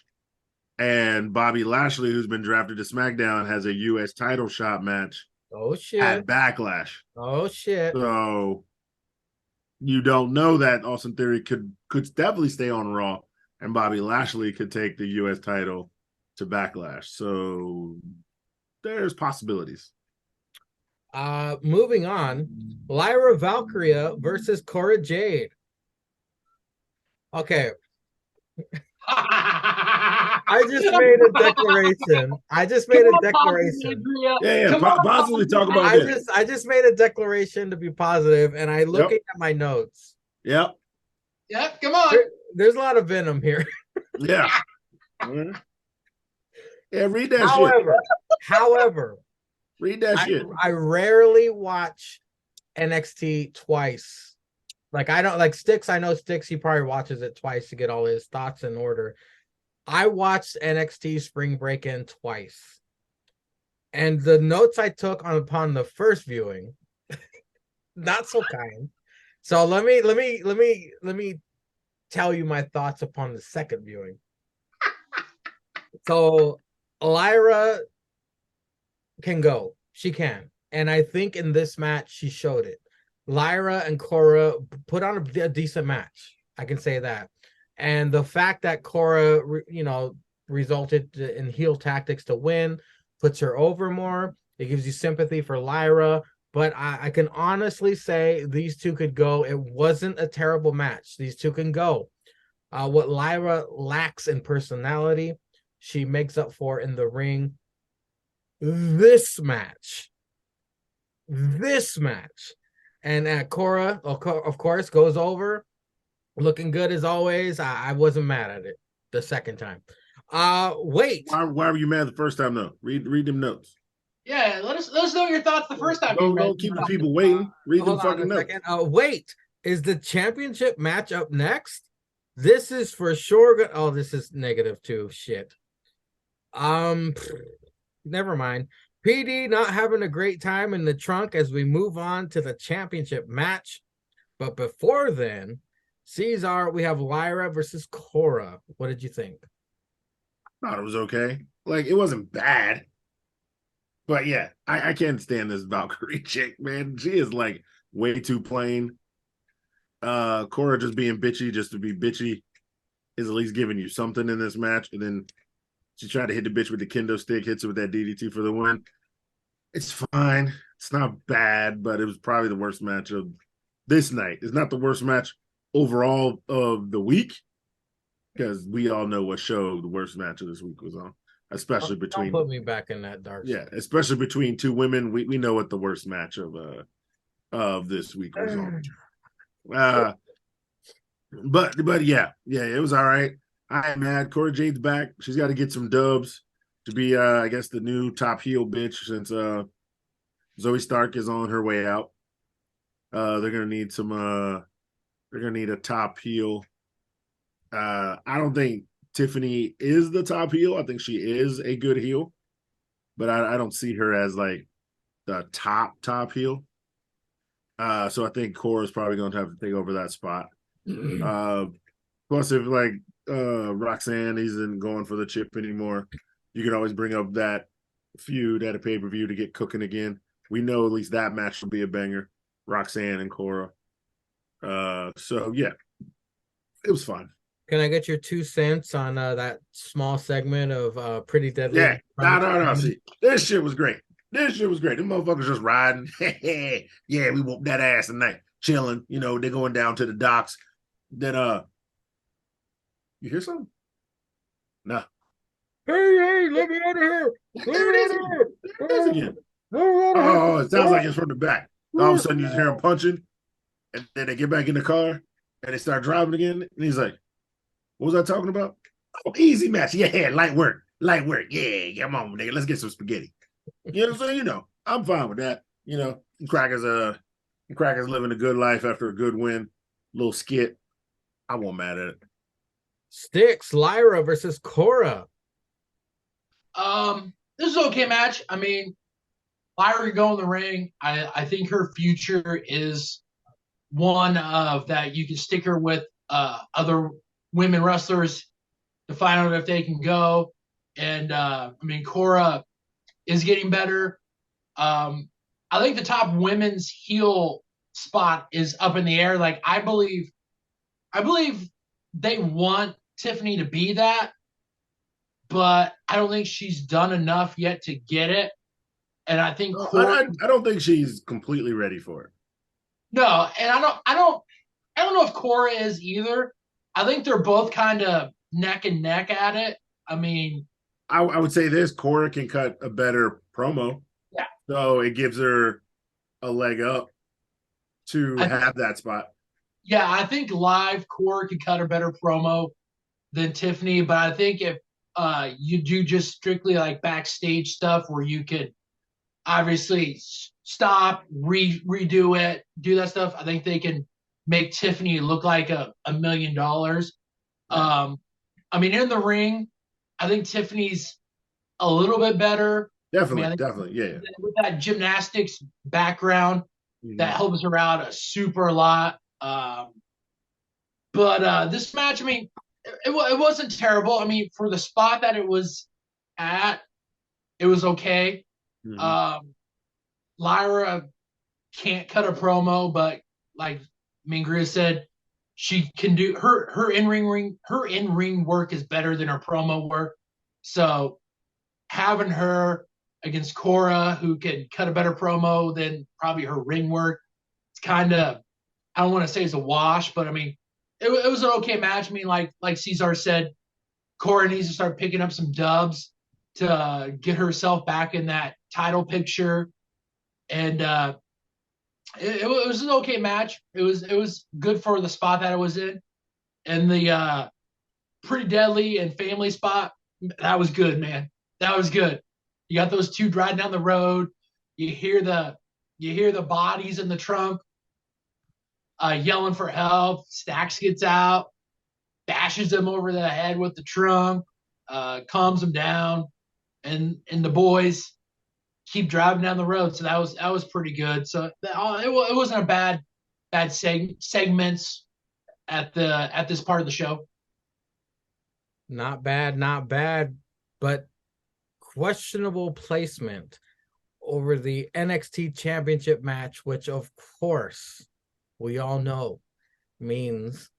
and Bobby Lashley, who's been drafted to SmackDown, has a U.S. title shot match. Oh shit! At Backlash. Oh shit! So you don't know that Austin Theory could definitely stay on Raw, and Bobby Lashley could take the U.S. title to Backlash. So there's possibilities. Moving on, Lyra Valkyria versus Cora Jade. Okay. I just made a declaration. Yeah. Positively talk about this. I just made a declaration to be positive, and I looking at my notes. Yep. Come on. There's a lot of venom here. Yeah. Yeah, read that shit. However, read that shit. I rarely watch NXT twice. Like I don't like Sticks. I know Sticks. He probably watches it twice to get all his thoughts in order. I watched NXT Spring Break-In twice, and the notes I took upon the first viewing, not so kind. So let me tell you my thoughts upon the second viewing. So Lyra can go. She can, and I think in this match she showed it. Lyra and Cora put on a decent match. I can say that. And the fact that Cora, resulted in heel tactics to win, puts her over more. It gives you sympathy for Lyra. But I can honestly say these two could go. It wasn't a terrible match. These two can go. What Lyra lacks in personality, she makes up for in the ring. This match. And Cora, of course, goes over, looking good as always. I wasn't mad at it the second time. Wait. Why were you mad the first time though? Read them notes. Yeah, let us know your thoughts the first time. Don't keep the people waiting. Read them fucking notes. Wait, is the championship match up next? This is for sure. Oh, this is negative too. Shit. Never mind. PD not having a great time in the trunk as we move on to the championship match. But before then, Caesar, we have Lyra versus Cora. What did you think? Thought it was okay. Like it wasn't bad. But yeah, I can't stand this Valkyrie chick, man. She is like way too plain. Cora just being bitchy just to be bitchy is at least giving you something in this match. And then she tried to hit the bitch with the kendo stick, hits her with that DDT for the win. It's fine. It's not bad, but it was probably the worst match of this night. It's not the worst match overall of the week because we all know what show the worst match of this week was on, especially between. Don't put me back in that dark. Yeah, especially between two women. We know what the worst match of this week was on. But yeah, it was all right. I am mad. Cora Jade's back. She's got to get some dubs to be I guess the new top heel bitch since Zoe Stark is on her way out. They're gonna need some they're gonna need a top heel. I don't think Tiffany is the top heel. I think she is a good heel, but I don't see her as like the top heel. So I think Cora's probably going to have to take over that spot. Plus, if like Roxanne isn't going for the chip anymore, you can always bring up that feud at a pay-per-view to get cooking again. We know at least that match will be a banger. Roxanne and Cora. So yeah, it was fun. Can I get your 2 cents on that small segment of Pretty Deadly? Yeah, no. See, this shit was great. Them motherfuckers just riding. Yeah, we whooped that ass tonight. Chilling. You know, they're going down to the docks. Then you hear something? Nah. Hey, let me out of here. There it is again. Oh, it sounds like it's from the back. All of a sudden you just hear him punching, and then they get back in the car and they start driving again. And he's like, what was I talking about? Oh, easy match. Yeah, light work. Yeah, come on, nigga. Let's get some spaghetti. You know, so I'm fine with that. You know, Cracker's living a good life after a good win. Little skit. I won't mad at it. Styx, Lyra versus Cora. This is an okay match. I mean, Lyra can go in the ring. I think her future is one of that you can stick her with other women wrestlers to find out if they can go. And I mean, Cora is getting better. I think the top women's heel spot is up in the air. Like I believe they want Tiffany to be that, but I don't think she's done enough yet to get it. And I think Cora, I don't think she's completely ready for it. No, and I don't know if Cora is either. I think they're both kind of neck and neck at it. I mean, I would say this: Cora can cut a better promo. Yeah. So it gives her a leg up to have that spot. Yeah, I think live Cora can cut a better promo than Tiffany, but I think if you do just strictly like backstage stuff where you could obviously stop, redo it, do that stuff, I think they can make Tiffany look like $1 million. I mean, in the ring, I think Tiffany's a little bit better. Definitely, yeah. With that gymnastics background, that helps her out a super lot. But this match, I mean, it wasn't terrible. I mean, for the spot that it was at, it was okay. Lyra can't cut a promo, but like Mingria said, she can do her in ring work is better than her promo work. So having her against Cora, who can cut a better promo than probably her ring work, it's kind of, I don't want to say it's a wash, but I mean, it was an okay match. I mean, like Cesar said, Cora needs to start picking up some dubs to get herself back in that title picture. And it was an okay match. It was good for the spot that it was in. And the Pretty Deadly and family spot, that was good, man. That was good. You got those two driving down the road. You hear the bodies in the trunk yelling for help. Stacks gets out, bashes them over the head with the trunk, calms them down, and the boys keep driving down the road. So that was pretty good. So it wasn't a bad segments at this part of the show. Not bad, but questionable placement over the NXT Championship match, which of course we all know means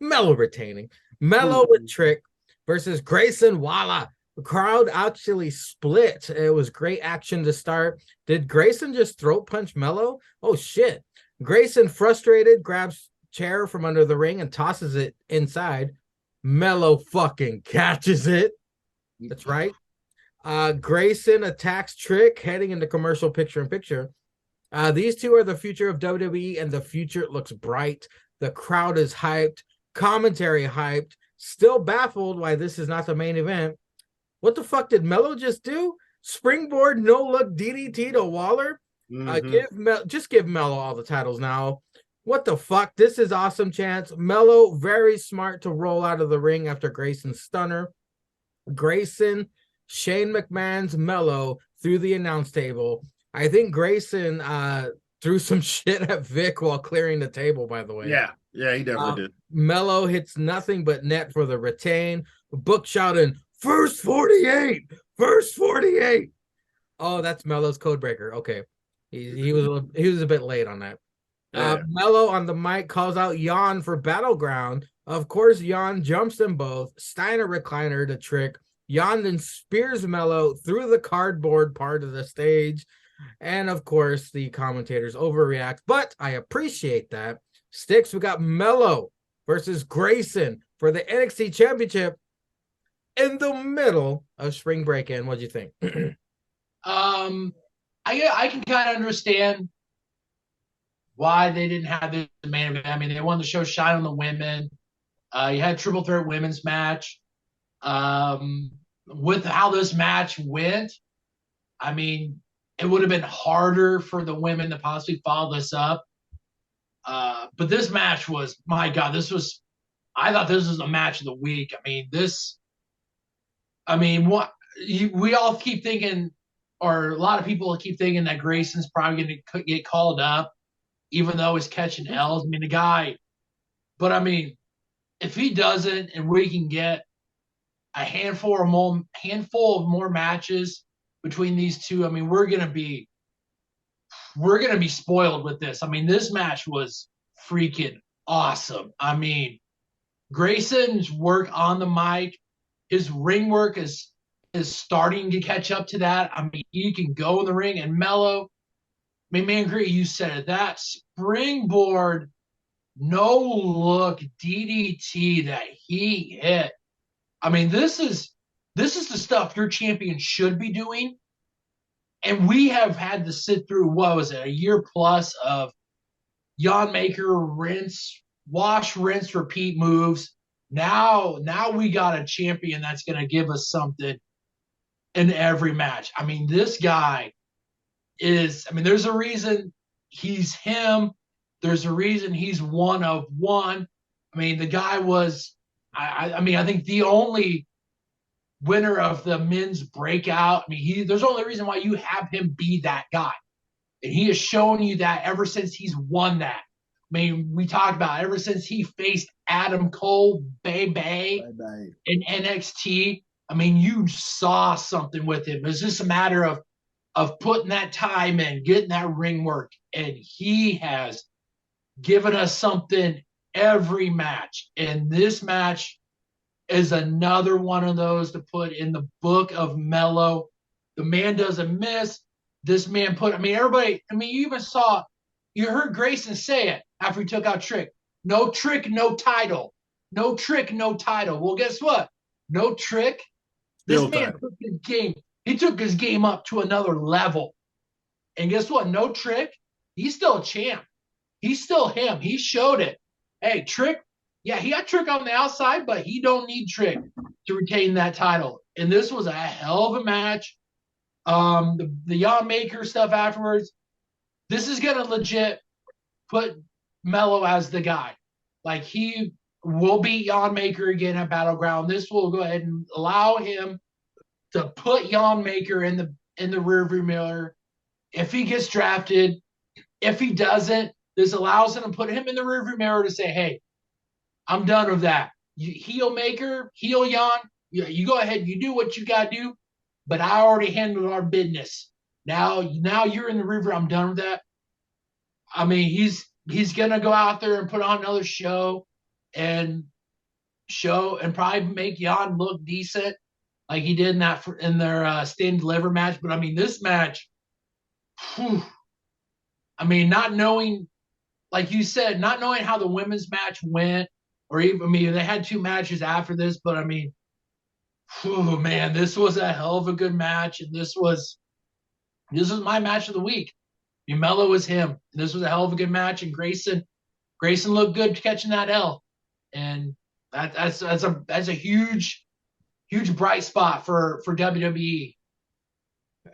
Mello retaining. Mello with Trick versus Grayson Waller. The crowd actually split. It was great action to start. Did Grayson just throat punch Mello? Oh shit. Grayson, frustrated, grabs chair from under the ring and tosses it inside. Mello fucking catches it. That's right. Grayson attacks Trick, heading into commercial picture-in-picture. These two are the future of WWE, and the future looks bright. The crowd is hyped. Commentary hyped. Still baffled why this is not the main event. What the fuck did Mello just do? Springboard no look DDT to Waller? Just give Mello all the titles now. What the fuck? This is awesome chance. Mello very smart to roll out of the ring after Grayson's stunner. Grayson, Shane McMahon's Mello through the announce table. I think Grayson threw some shit at Vic while clearing the table, by the way. Yeah, he definitely did. Mello hits nothing but net for the retain. Book shouting, first 48, first 48. Oh, that's Mello's codebreaker. Okay. He was a bit late on that. Mello on the mic calls out Jan for Battleground. Of course, Jan jumps them both. Steiner recliner to Trick. Jan then spears Mello through the cardboard part of the stage. And of course, the commentators overreact, but I appreciate that. Sticks, we got Mello versus Grayson for the NXT Championship in the middle of spring break-in. What'd you think? I can kind of understand why they didn't have the main event. I mean, they wanted to show shine on the women. You had triple threat women's match. With how this match went, I mean, it would have been harder for the women to possibly follow this up. But this match was, my God, I thought this was a match of the week. We all keep thinking, or a lot of people keep thinking that Grayson's probably going to get called up, even though he's catching L's. I mean, the guy, but I mean, if he doesn't, and we can get a handful of more matches between these two, I mean, we're gonna be spoiled with this. I mean, this match was freaking awesome. I mean, Grayson's work on the mic, his ring work is starting to catch up to that. I mean, he can go in the ring, and Mello, I mean, man, great, you said it. That springboard no look DDT that he hit. I mean, this is the stuff your champion should be doing. And we have had to sit through, what was it, a year plus of Jan Maker wash, rinse, repeat moves. Now we got a champion that's going to give us something in every match. I mean, this guy there's a reason he's him. There's a reason he's one of one. I mean, the guy was, I think the only winner of the men's breakout. I mean, there's only reason why you have him be that guy. And he has shown you that ever since he's won that. I mean, we talked about ever since he faced Adam Cole, Bay in NXT. I mean, you saw something with him. It's just a matter of putting that time in, getting that ring work. And he has given us something every match. And this match is another one of those to put in the book of Mello. The man doesn't miss. This man everybody, you heard Grayson say it after he took out Trick. No Trick, no title. No Trick, no title. Well, guess what? No Trick. This man took his game up to another level. And guess what? No Trick. He's still a champ. He's still him. He showed it. Hey, Trick, yeah, he got Trick on the outside, but he don't need Trick to retain that title. And this was a hell of a match. The Jan Maker stuff afterwards, this is going to legit put Mello as the guy. Like, he will beat Jan Maker again at Battleground. This will go ahead and allow him to put Jan Maker in the rearview mirror. If he gets drafted, if he doesn't, this allows him to put him in the rearview mirror to say, hey, I'm done with that. Heel Maker, heel Jan, you go ahead, you do what you got to do. but I already handled our business. Now you're in the river. I'm done with that. I mean, he's gonna go out there and put on another and probably make Jan look decent, like he did in their stand deliver match. But I mean, this match, whew, I mean, not knowing, like you said, not knowing how the women's match went, or even, I mean, they had two matches after this, but I mean, whew, man, this was a hell of a good match, and this was my match of the week. I mean, Melo was him. This was a hell of a good match, and Grayson looked good catching that L, and that's a huge bright spot for WWE.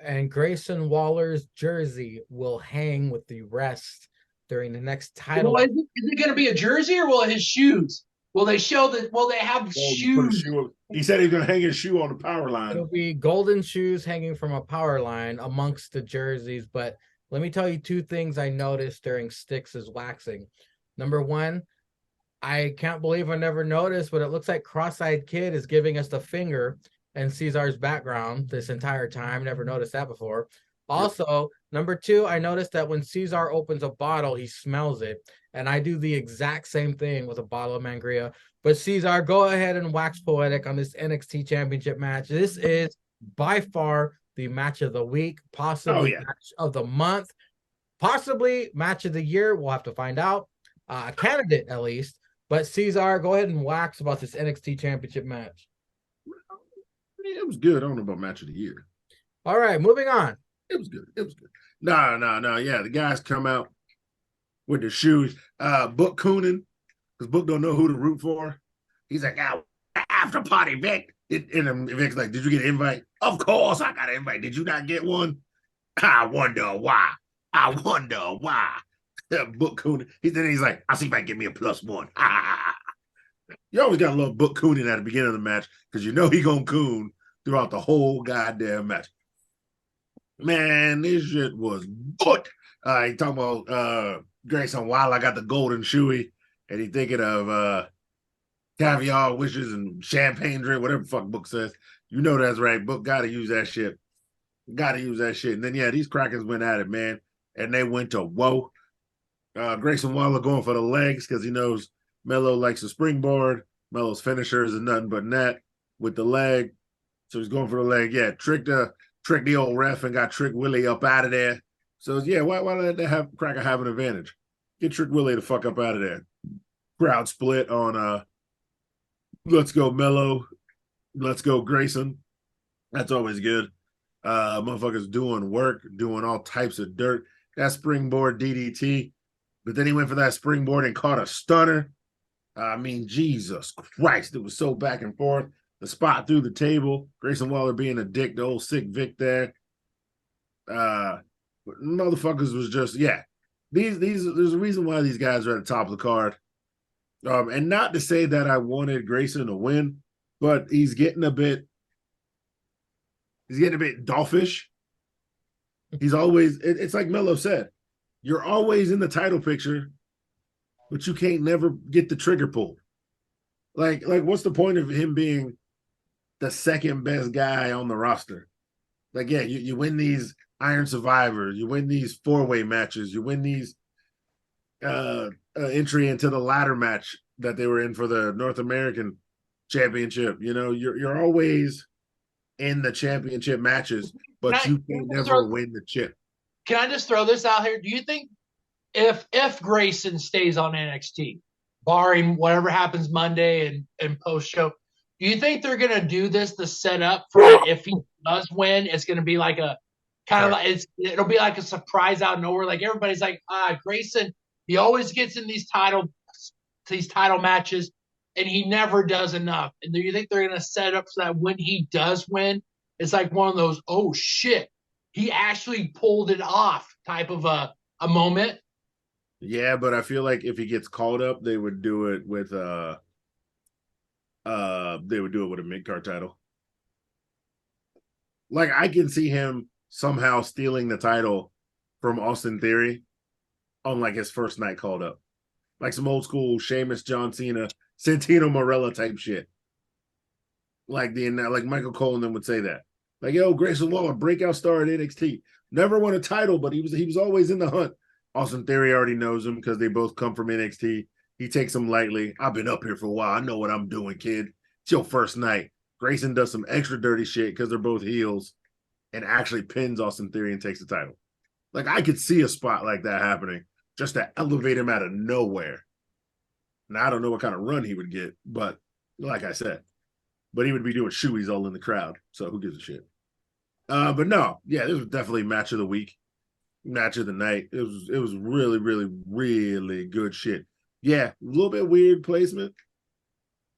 And Grayson Waller's jersey will hang with the rest during the next title. Well, is it going to be a jersey, or will his shoes? Will they show that? Will they have shoes? He said he's going to hang his shoe on the power line. It'll be golden shoes hanging from a power line amongst the jerseys. But let me tell you two things I noticed during Styx's waxing. Number one, I can't believe I never noticed, but it looks like Cross-Eyed Kid is giving us the finger in Cesar's background this entire time. Never noticed that before. Also, number two, I noticed that when Cesar opens a bottle, he smells it. And I do the exact same thing with a bottle of Mangria. But Cesar, go ahead and wax poetic on this NXT Championship match. This is by far the match of the week, possibly match of the month, possibly match of the year. We'll have to find out. A candidate, at least. But Cesar, go ahead and wax about this NXT Championship match. It was good. I don't know about match of the year. All right, moving on. It was good. No. Yeah, the guys come out with the shoes. Book Coonan, because Book don't know who to root for. He's like, after party, Vic. And Vic's like, did you get an invite? Of course I got an invite. Did you not get one? I wonder why. Book Coonan. He's like, I'll see if I can get me a +1. You always got to love Book Coonan at the beginning of the match because you know he gonna coon throughout the whole goddamn match. Man, this shit was good. He talking about Grayson while I got the golden shoey, and he thinking of caviar wishes and champagne drink, whatever the fuck Book says. You know that's right. Book gotta use that shit. And then these crackers went at it, man, and they went to whoa. Grayson Waller going for the legs because he knows Melo likes a springboard. Melo's finisher is nothing but net with the leg. So he's going for the leg. Yeah, tricked the old ref and got Trick Willie up out of there. So yeah, why let that cracker have an advantage? Get Trick Willie the fuck up out of there. Crowd split on let's go Melo, let's go Grayson. That's always good. Motherfuckers doing work, doing all types of dirt. That springboard DDT. But then he went for that springboard and caught a stunner. I mean, Jesus Christ. It was so back and forth. The spot through the table. Grayson Waller being a dick, the old sick Vic there. But motherfuckers was just, there's a reason why these guys are at the top of the card. And not to say that I wanted Grayson to win, but he's getting a bit dolphish. He's always, it's like Melo said, you're always in the title picture, but you can't never get the trigger pulled. Like what's the point of him being the second best guy on the roster? Like, you win these Iron Survivors, you win these 4-way matches, you win these entry into the ladder match that they were in for the North American Championship. You know, you're always in the championship matches, but you can never win the chip. Can I just throw this out here? Do you think if Grayson stays on NXT, barring whatever happens Monday and post show, do you think they're gonna do this to set up for if he does win? It's gonna be like a kind of like it'll be like a surprise out of nowhere. Like everybody's like, Grayson, he always gets in these title matches, and he never does enough. And do you think they're gonna set up so that when he does win, it's like one of those, oh shit, he actually pulled it off type of a moment? Yeah, but I feel like if he gets called up, they would do it with a mid-card title. Like, I can see him somehow stealing the title from Austin Theory on like his first night called up. Like some old school Sheamus, John Cena, Santino Marella type shit. Like Michael Cole and them would say that. Like, yo, Grayson Waller, breakout star at NXT. Never won a title, but he was always in the hunt. Austin Theory already knows him because they both come from NXT. He takes him lightly. I've been up here for a while. I know what I'm doing, kid. It's your first night. Grayson does some extra dirty shit because they're both heels and actually pins Austin Theory and takes the title. Like, I could see a spot like that happening just to elevate him out of nowhere. Now, I don't know what kind of run he would get, but like I said, but he would be doing shoeies all in the crowd. So who gives a shit? But no, yeah, this was definitely match of the week, match of the night. It was really, really, really good shit. Yeah, a little bit weird placement.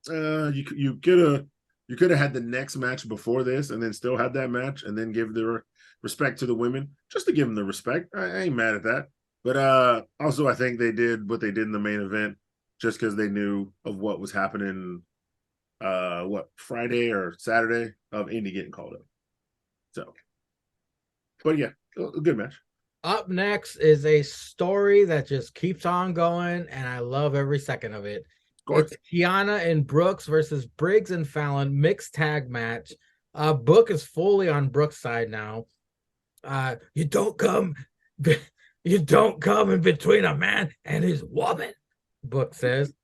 You could have had the next match before this and then still had that match and then give the respect to the women just to give them the respect. I ain't mad at that. But also I think they did what they did in the main event just because they knew of what was happening Friday or Saturday of Indy getting called up. So, but yeah, a good match. Up next is a story that just keeps on going, and I love every second of it. It's Kiana and Brooks versus Briggs and Fallon mixed tag match. Book is fully on Brooks' side now. You don't come in between a man and his woman, Book says.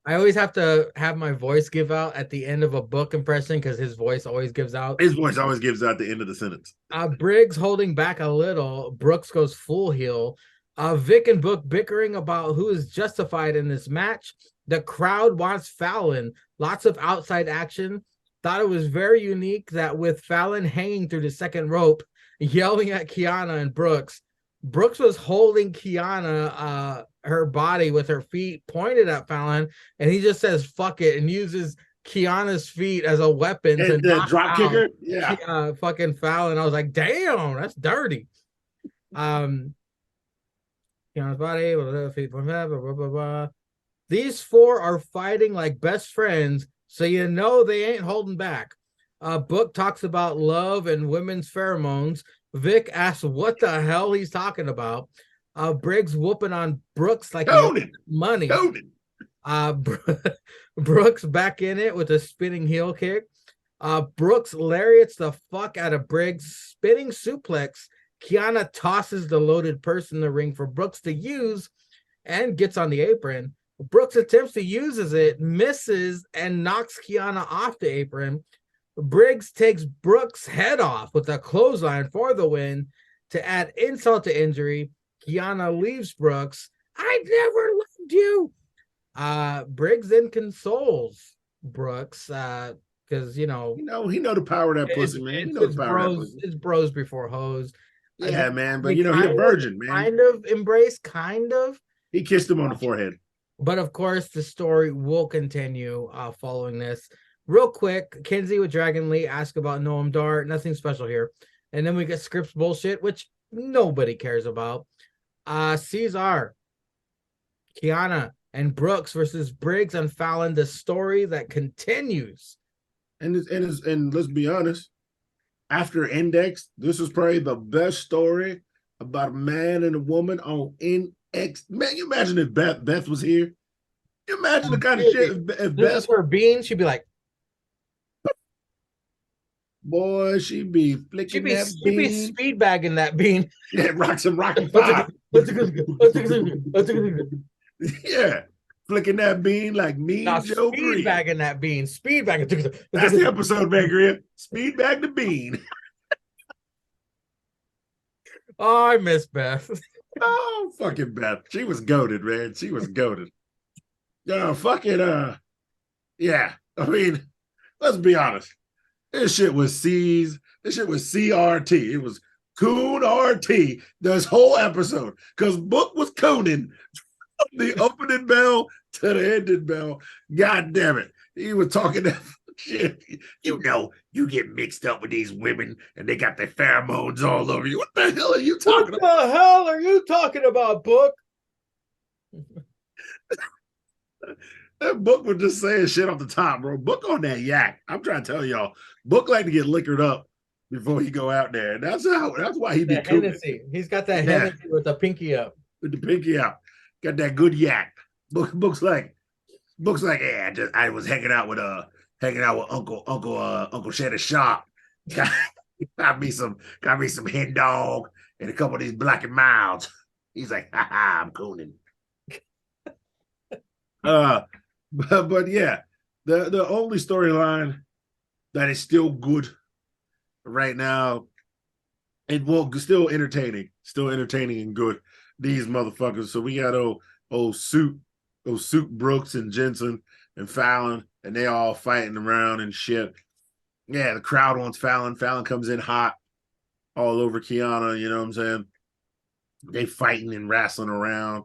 I always have to have my voice give out at the end of a Book impression because his voice always gives out. His voice always gives out the end of the sentence. Briggs holding back a little. Brooks goes full heel. Vic and Book bickering about who is justified in this match. The crowd wants Fallon. Lots of outside action. Thought it was very unique that with Fallon hanging through the second rope, yelling at Kiana and Brooks. Brooks was holding Kiana, her body with her feet pointed at Fallon, and he just says "fuck it" and uses Kiana's feet as a weapon to knock drop out kicker. Yeah, fucking Fallon. I was like, damn, that's dirty. Kiana's body, blah, blah, blah, blah. These four are fighting like best friends, so you know they ain't holding back. Book talks about love and women's pheromones. Vic asks what the hell he's talking about. Briggs whooping on Brooks like money. Brooks back in it with a spinning heel kick. Brooks lariats the fuck out of Briggs, spinning suplex. Kiana tosses the loaded purse in the ring for Brooks to use and gets on the apron. Brooks attempts to use it, misses, and knocks Kiana off the apron. Briggs takes Brooks' head off with a clothesline for the win. To add insult to injury, Kiana leaves Brooks. I never loved you. Briggs then consoles Brooks because he know the power of that pussy, man. He know the power of that pussy. It's bros before hoes. Yeah, man, but he's a virgin, man. Kind of embrace, kind of. He kissed him on the forehead. But of course, the story will continue following this. Real quick, Kinsey with Dragon Lee ask about Noam Dar. Nothing special here. And then we get scripts bullshit, which nobody cares about. Cesar, Kiana, and Brooks versus Briggs and Fallon. The story that continues. And let's be honest, after Index, this was probably the best story about a man and a woman on NX. Man, you imagine if Beth was here. You imagine the kind of shit if Beth was her bean, she'd be like, boy, she'd be flicking that bean. She'd be speed bagging that bean. Yeah, some Rocky 5. Yeah, flicking that bean like me, Joe Green. Speed bagging that bean. Speed bagging. That's the episode, man, Griff. Speed bag the bean. Oh, I miss Beth. Oh, fucking Beth. She was goated, man. She was goated. Yeah. I mean, let's be honest. This shit was CRT. It was Coon RT this whole episode. Because Book was cooning from the opening bell to the ending bell. God damn it. He was talking that shit. You get mixed up with these women and they got their pheromones all over you. What the hell are you talking about? What the hell are you talking about, Book? That Book was just saying shit off the top, bro. Book on that yak. I'm trying to tell y'all, Book like to get liquored up before he go out there. And that's why he be cool. He's got that Hennessy with the pinky up. With the pinky out. Got that good yak. Book's like, I was hanging out with Uncle Shannon Sharp. got me some hen dog and a couple of these black and milds. He's like, ha ha, I'm cooning. But yeah, the only storyline that is still good right now, and well, still entertaining and good. These motherfuckers. So we got old suit Brooks and Jensen and Fallon, and they all fighting around and shit. Yeah, the crowd wants Fallon. Fallon comes in hot all over Kiana. You know what I'm saying? They fighting and wrestling around.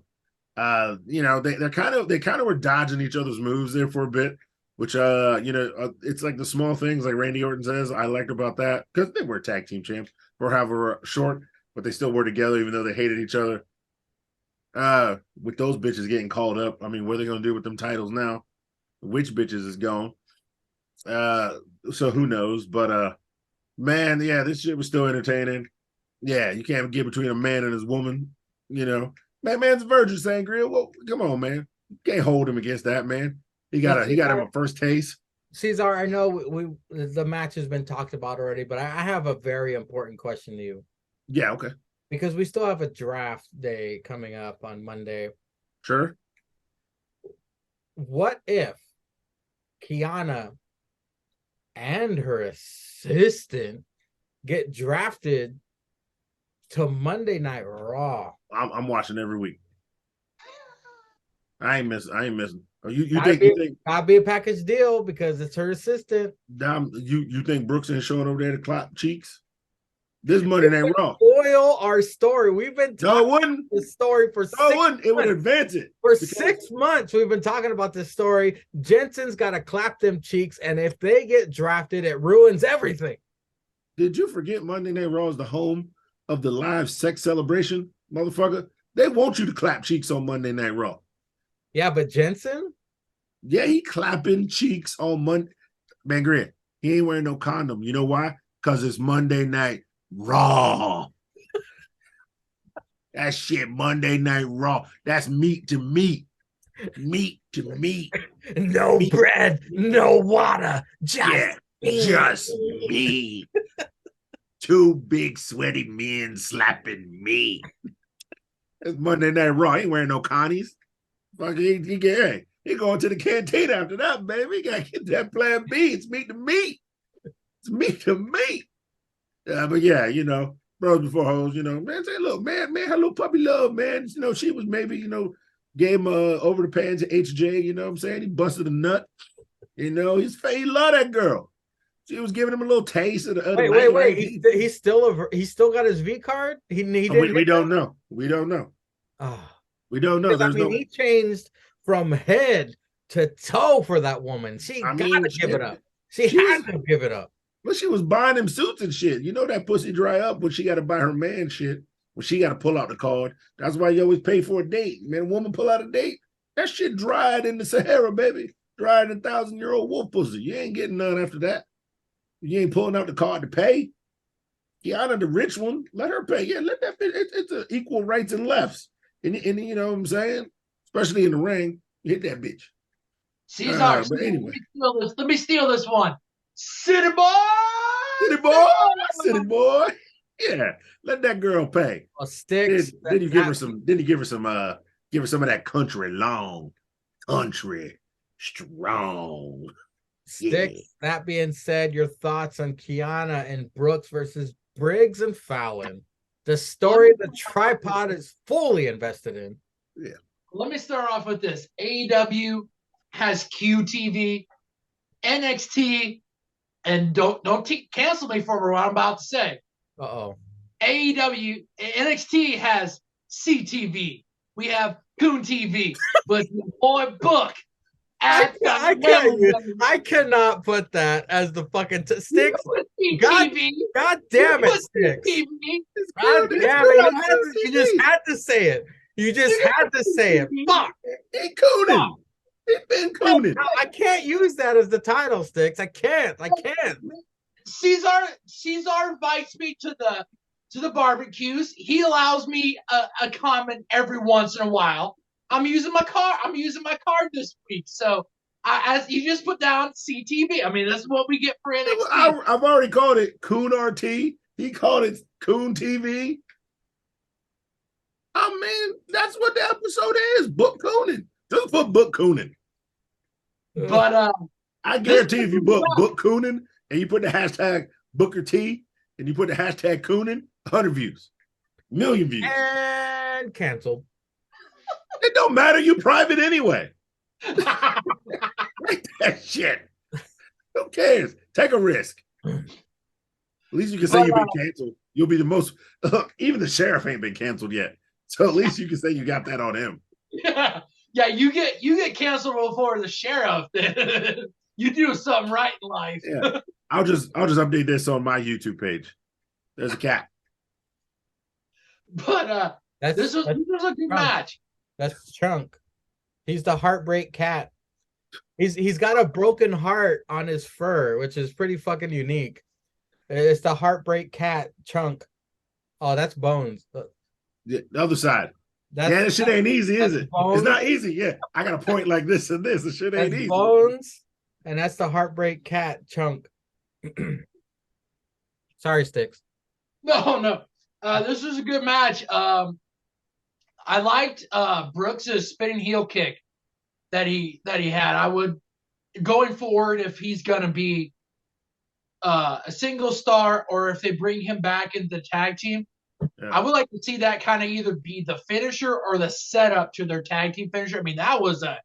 They kind of were dodging each other's moves there for a bit, which it's like the small things like Randy Orton says I liked about that, because they were tag team champs for however short, but they still were together even though they hated each other. With those bitches getting called up, I mean, what are they gonna do with them titles now? Which bitches is gone? So who knows? But man, yeah, this shit was still entertaining. Yeah, you can't get between a man and his woman, you know. Man's a virgin, Sangria. Well, come on, man. You can't hold him against that, man. He got him a first taste. Cesar, I know we the match has been talked about already, but I have a very important question to you. Yeah, okay. Because we still have a draft day coming up on Monday. Sure. What if Kiana and her assistant get drafted to Monday Night Raw? I'm watching every week. I ain't missing. You think gotta be a package deal because it's her assistant. You think Brooks ain't showing over there to clap cheeks? This Monday Night Raw. Spoil our story. We've been talking about this story for 6 months. It would advance it. For 6 months, we've been talking about this story. Jensen's got to clap them cheeks, and if they get drafted, it ruins everything. Did you forget Monday Night Raw is the home of the live sex celebration, motherfucker? They want you to clap cheeks on Monday Night Raw. Yeah, but Jensen? Yeah, he clapping cheeks on Monday. Man, Grant, he ain't wearing no condom. You know why? Because it's Monday Night Raw. That shit, Monday Night Raw. That's meat to meat. Meat to meat. No meat. Bread, no water. Just me. Two big sweaty men slapping me. It's Monday Night Raw. He ain't wearing no connies. Fuck, he going to the canteen after that, baby. He got to get that plan B. It's meat to meat. It's meat to meat. But yeah, bros before hoes, man, say, look, man, her little puppy love, man. She was maybe, gave him over the pants to HJ, you know what I'm saying? He busted a nut. He loved that girl. She was giving him a little taste of the other night. Wait. He's still got his V card? We don't know. We don't know. Oh. We don't know. He changed from head to toe for that woman. She gotta give it up. She had to give it up. Well, she was buying him suits and shit. You know that pussy dry up when she got to buy her man shit. When she got to pull out the card. That's why you always pay for a date. Man, a woman pull out a date. That shit dried in the Sahara, baby. Dried in 1,000-year-old wolf pussy. You ain't getting none after that. You ain't pulling out the card to pay. Kiana, the rich one, let her pay. Yeah, let that. It's a equal rights and lefts. And you know what I'm saying? Especially in the ring, hit that bitch. Cesar, but anyway, let me steal this one. City boy. Yeah, let that girl pay. Sticks. Then you give her some. Then you give her some of that country long, country strong. Sticks. Yeah. That being said, your thoughts on Kiana and Brooks versus Briggs and Fallon. The story the tripod is fully invested in. Yeah. Let me start off with this. AEW has QTV, NXT, and don't cancel me for what I'm about to say. AEW, NXT has CTV. We have Coon TV, but the boy Book. I cannot put that as the fucking Sticks. God damn it, Sticks. God damn it. You just had to say it. You just had to say it. Fuck. He cooning. He's been cooning. No, I can't use that as the title, Sticks. I can't. Caesar invites me to the barbecues. He allows me a comment every once in a while. I'm using my card this week, so As you just put down CTV. I mean, that's what we get for NXT. I've already called it Coon RT. He called it Coon TV. I mean, that's what the episode is. Book Coonan. Just put Book Coonan. But I guarantee if you book Coonan and you put the hashtag Booker T and you put the hashtag Coonan, 100 views, million views. And canceled. It don't matter. You private anyway. Write that shit. Who cares? Take a risk. At least you can say you've been canceled. You'll be the most. Even the sheriff ain't been canceled yet, so at least you can say you got that on him. Yeah, you get canceled before the sheriff. You do something right in life. Yeah, I'll just update this on my YouTube page. There's a cat. But this was a good match. That's Chunk. He's the heartbreak cat. He's got a broken heart on his fur, which is pretty fucking unique. It's the heartbreak cat, Chunk. Oh, that's Bones. Yeah, the other side. That's, this shit ain't easy, is it? Bones. It's not easy. Yeah, I got a point like this and this. The shit ain't That's easy. Bones, and that's the heartbreak cat, Chunk. Sorry, Sticks. No. This was a good match. I liked Brooks's spinning heel kick that he had. I would, going forward, if he's gonna be a single star or if they bring him back into the tag team, I would like to see that kind of either be the finisher or the setup to their tag team finisher. I mean, that was a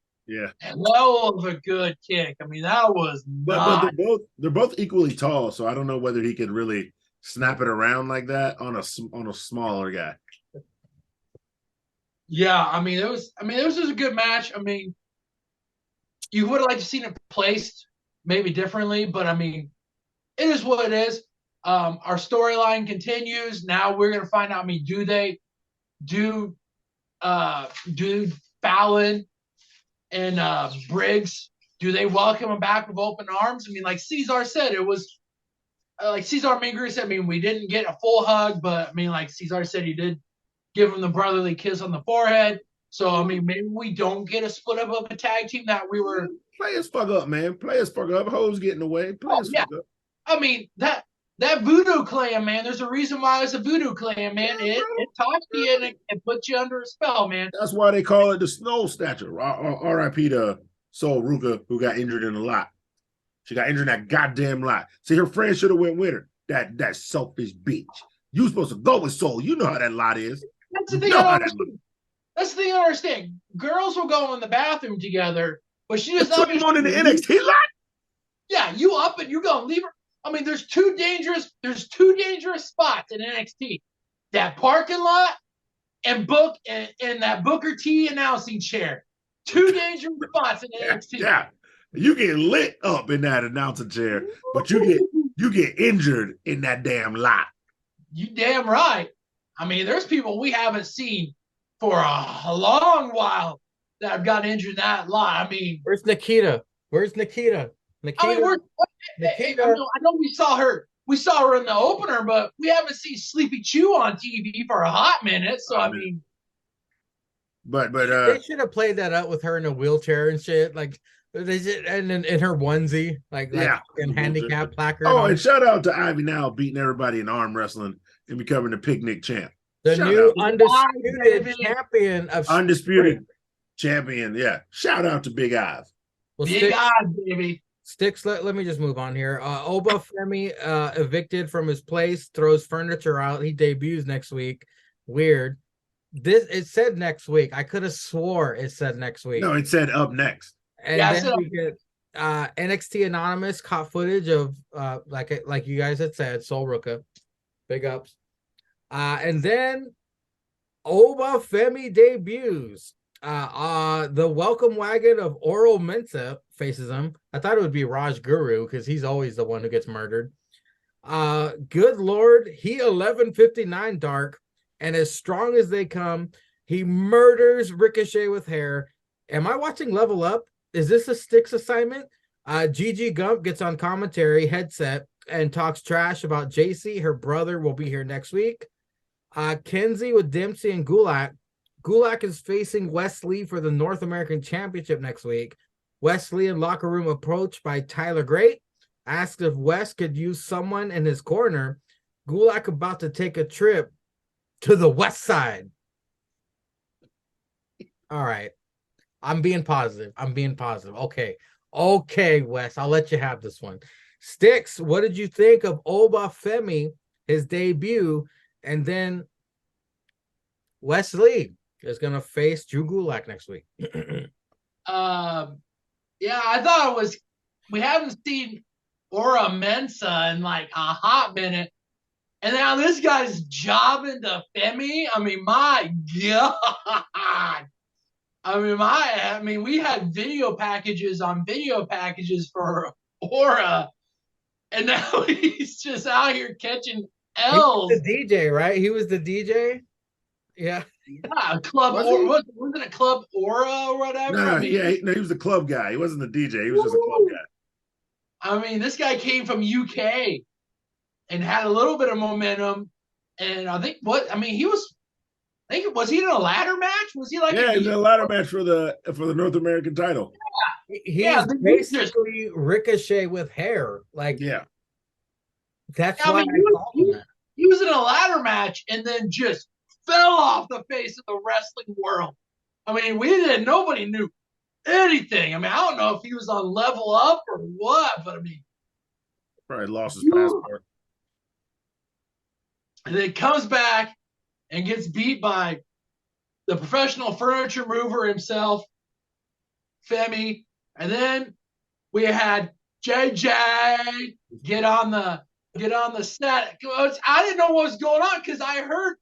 hell of a good kick. I mean, that was but they're both equally tall, so I don't know whether he could really snap it around like that on a smaller guy. Yeah, I mean, it was just a good match. I mean, you would have liked to seen it placed maybe differently, but I mean, it is what it is. Our storyline continues. Now we're gonna find out. I mean, do Fallon and Briggs, do they welcome him back with open arms? I mean, like Cesar said, it was like Cesar Mingri said. I mean, we didn't get a full hug, but I mean, like Cesar said, he did give him the brotherly kiss on the forehead. So I mean, maybe we don't get a split up of a tag team that we were. Players fuck up, man. Players fuck up. Hoes getting away. Players fuck up. I mean, that Voodoo Clan, man, there's a reason why it's a Voodoo Clan, man. It talks to you and it puts you under a spell, man. That's why they call it the Snow Statue. R.I.P. to Sol Ruka, who got injured in a lot. She got injured in that goddamn lot. See, her friend should have went with her. That selfish bitch. You supposed to go with Sol. You know how that lot is. That's the thing I don't understand. That's the thing I don't understand. Girls will go in the bathroom together, but she just up on in the NXT lot. Yeah, you up and you're gonna leave her. I mean, there's two dangerous spots in NXT. That parking lot and that Booker T announcing chair. Two dangerous spots in NXT. Yeah. You get lit up in that announcing chair, but you get injured in that damn lot. You damn right. I mean, there's people we haven't seen for a long while that have gotten injured in that lot. I mean, where's Nikita? Nikita? I mean, Nikita. I know we saw her. We saw her in the opener, but we haven't seen Sleepy Chew on TV for a hot minute. So I mean, but they should have played that out with her in a wheelchair and shit, like they did, and in her onesie, like in handicap placard. Oh, and shout out to Ivy now beating everybody in arm wrestling and becoming the picnic champ. The new undisputed champion of undisputed champion. Yeah, shout out to Big Ive. Well, Big Ive, baby. Sticks, let me just move on here. Oba Femi evicted from his place, throws furniture out. He debuts next week. Weird. It said next week. I could have swore it said next week. No, it said up next. And then we get NXT Anonymous caught footage of like you guys had said, Sol Ruka. Big ups. And then Oba Femi debuts. The welcome wagon of Oral Mensa faces him. I thought it would be Raj Guru because he's always the one who gets murdered. Good Lord, he 1159 dark, and as strong as they come, he murders Ricochet with hair. Am I watching Level Up? Is this a Sticks assignment? Gigi Gump gets on commentary headset and talks trash about JC. Her brother will be here next week. Kenzie with Dempsey and Gulak. Gulak is facing Wesley for the North American Championship next week. Wesley in locker room approached by Tyler Great, asked if Wes could use someone in his corner. Gulak about to take a trip to the west side. All right. I'm being positive. Okay, Wes, I'll let you have this one. Sticks, what did you think of Oba Femi, his debut? And then Wesley is going to face Drew Gulak next week. Yeah, I thought it was. We haven't seen Ora Mensa in like a hot minute, and now this guy's jobbing to Femi. I mean, my God. I mean, we had video packages on video packages for Ora, and now he's just out here catching L's. He was the DJ, right? He was the DJ. Yeah. Yeah, club or wasn't it Club Aura or whatever? No, he was the club guy. He wasn't the DJ. He was just a club guy. I mean, this guy came from UK and had a little bit of momentum, and I think he was. Was he in a ladder match? Was he like? Yeah, he was in a ladder match for the North American title. Yeah, he's basically Ricochet with hair. Like, yeah, that's why I call him that. He was in a ladder match and then just fell off the face of the wrestling world. I mean, nobody knew anything. I mean, I don't know if he was on Level Up or what, but I mean, probably lost his passport. And then comes back and gets beat by the professional furniture mover himself, Femi. And then we had JJ get on the set. I didn't know what was going on because I heard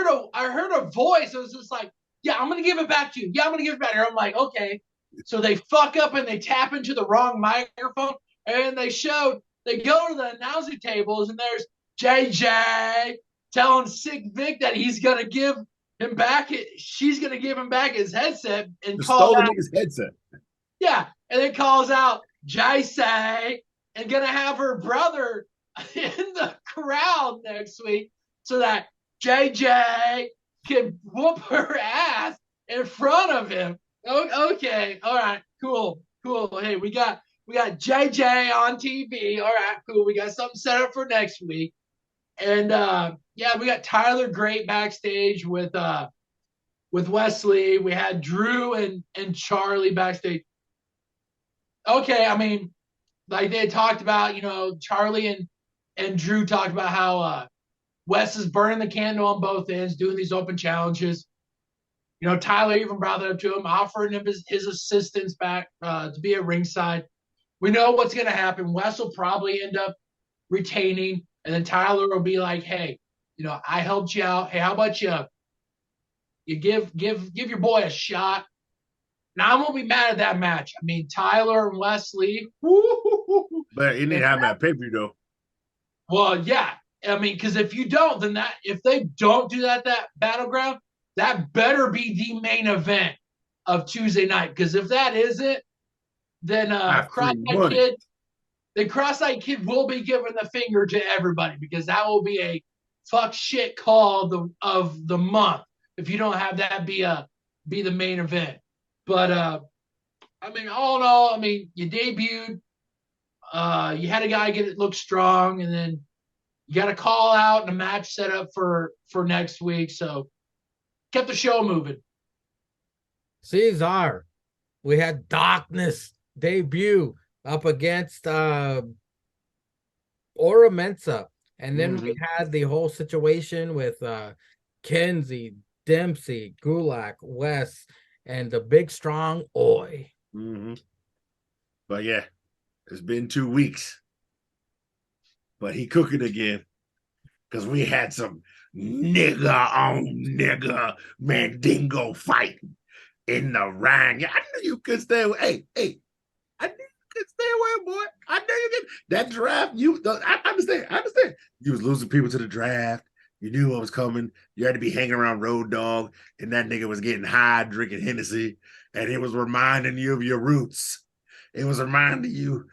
a voice. It was just like, yeah, I'm gonna give it back to you. Yeah, I'm gonna give it back to you. I'm like, okay. So they fuck up and they tap into the wrong microphone, and they go to the announcing tables, and there's JJ telling Sick Vic that he's gonna give him back. She's gonna give him back his headset and call out his headset. Yeah, and then calls out JJ and gonna have her brother in the crowd next week so that JJ can whoop her ass in front of him. Okay, all right, cool. Hey, we got JJ on TV. All right, cool. We got something set up for next week. And we got Tyler Great backstage with Wesley. We had Drew and Charlie backstage. Okay, I mean, like they talked about, Charlie and Drew talked about how Wes is burning the candle on both ends, doing these open challenges. Tyler even brought that up to him, offering him his assistance back to be at ringside. We know what's going to happen. Wes will probably end up retaining, and then Tyler will be like, hey, I helped you out. Hey, how about you give your boy a shot? Now, I won't be mad at that match. I mean, Tyler and Wesley. But you need to have that pay-per-view, though. Well, yeah. I mean, because if you don't, then if they don't do that Battleground, that better be the main event of Tuesday night. Because if that isn't, then Cross-Eyed Kid will be giving the finger to everybody, because that will be a fuck shit call of the month if you don't have that be the main event. But I mean, all in all, I mean, you debuted, you had a guy get it look strong, and then you got a call out and a match set up for next week. So kept the show moving. Cesar, we had Darkness debut up against Ora Mensa. And then we had the whole situation with Kenzie, Dempsey, Gulak, Wes, and the big strong Oi. Mm-hmm. But yeah, it's been 2 weeks. But he cooking again, because we had some nigga on nigga Mandingo fight in the ring. I knew you could stay away. Hey, I knew you could stay away, boy. I knew you could. That draft, I understand. You was losing people to the draft. You knew what was coming. You had to be hanging around Road Dogg, and that nigga was getting high, drinking Hennessy, and it was reminding you of your roots. It was reminding you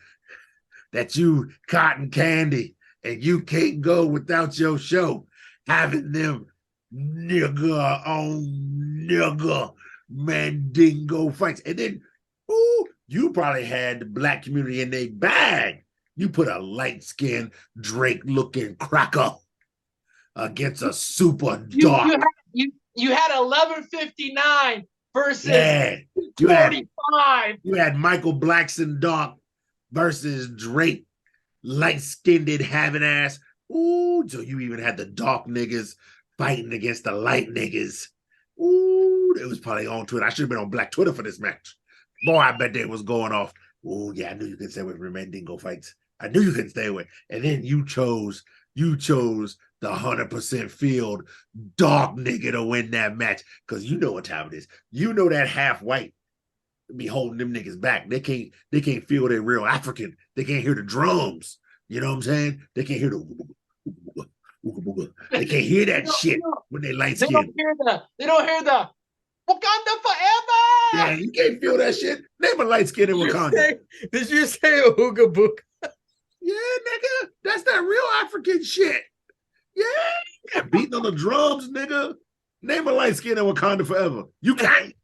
that you cotton candy, and you can't go without your show having them nigga on nigga Mandingo fights. And then, You probably had the black community in their bag. You put a light-skinned Drake-looking cracker against a super dark. You had 1159 versus Yeah, 45. You had Michael Blackson dark versus Drake light-skinned having ass. Ooh, so you even had the dark niggas fighting against the light niggas. Ooh, it was probably on Twitter. I should have been on Black Twitter for this match. Boy, I bet they was going off. Ooh, yeah, I knew you could stay away from Mandingo fights. I knew you could stay away. And then you chose the 100% field dark nigga to win that match. Because you know what time it is. You know that half white be holding them niggas back. They can't feel they're real African. They can't hear the drums. You know what I'm saying? They can't hear the they can't hear that shit when they light skin. They don't hear the Wakanda forever. Yeah, you can't feel that shit. Name a light skin in Wakanda. Did you say Ooga Book? Yeah, nigga. That's that real African shit. Yeah. Beating on the drums, nigga. Name a light skin in Wakanda forever. You can't.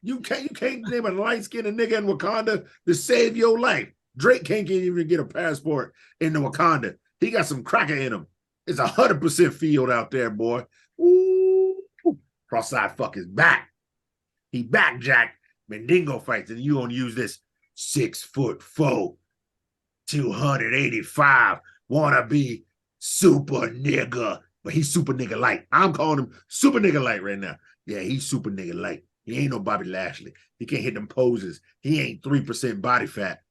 You can't name a light skinned nigga in Wakanda to save your life. Drake can't even get a passport in the Wakanda. He got some cracker in him. It's 100% field out there, boy. Ooh. Cross-eyed fuck is back. He back, Jack. Mandingo fights, and you gonna use this 6'4", 285, wanna be super nigga. But he's super nigga light. I'm calling him super nigga light right now. Yeah, he's super nigga light. He ain't no Bobby Lashley. He can't hit them poses. He ain't 3% body fat.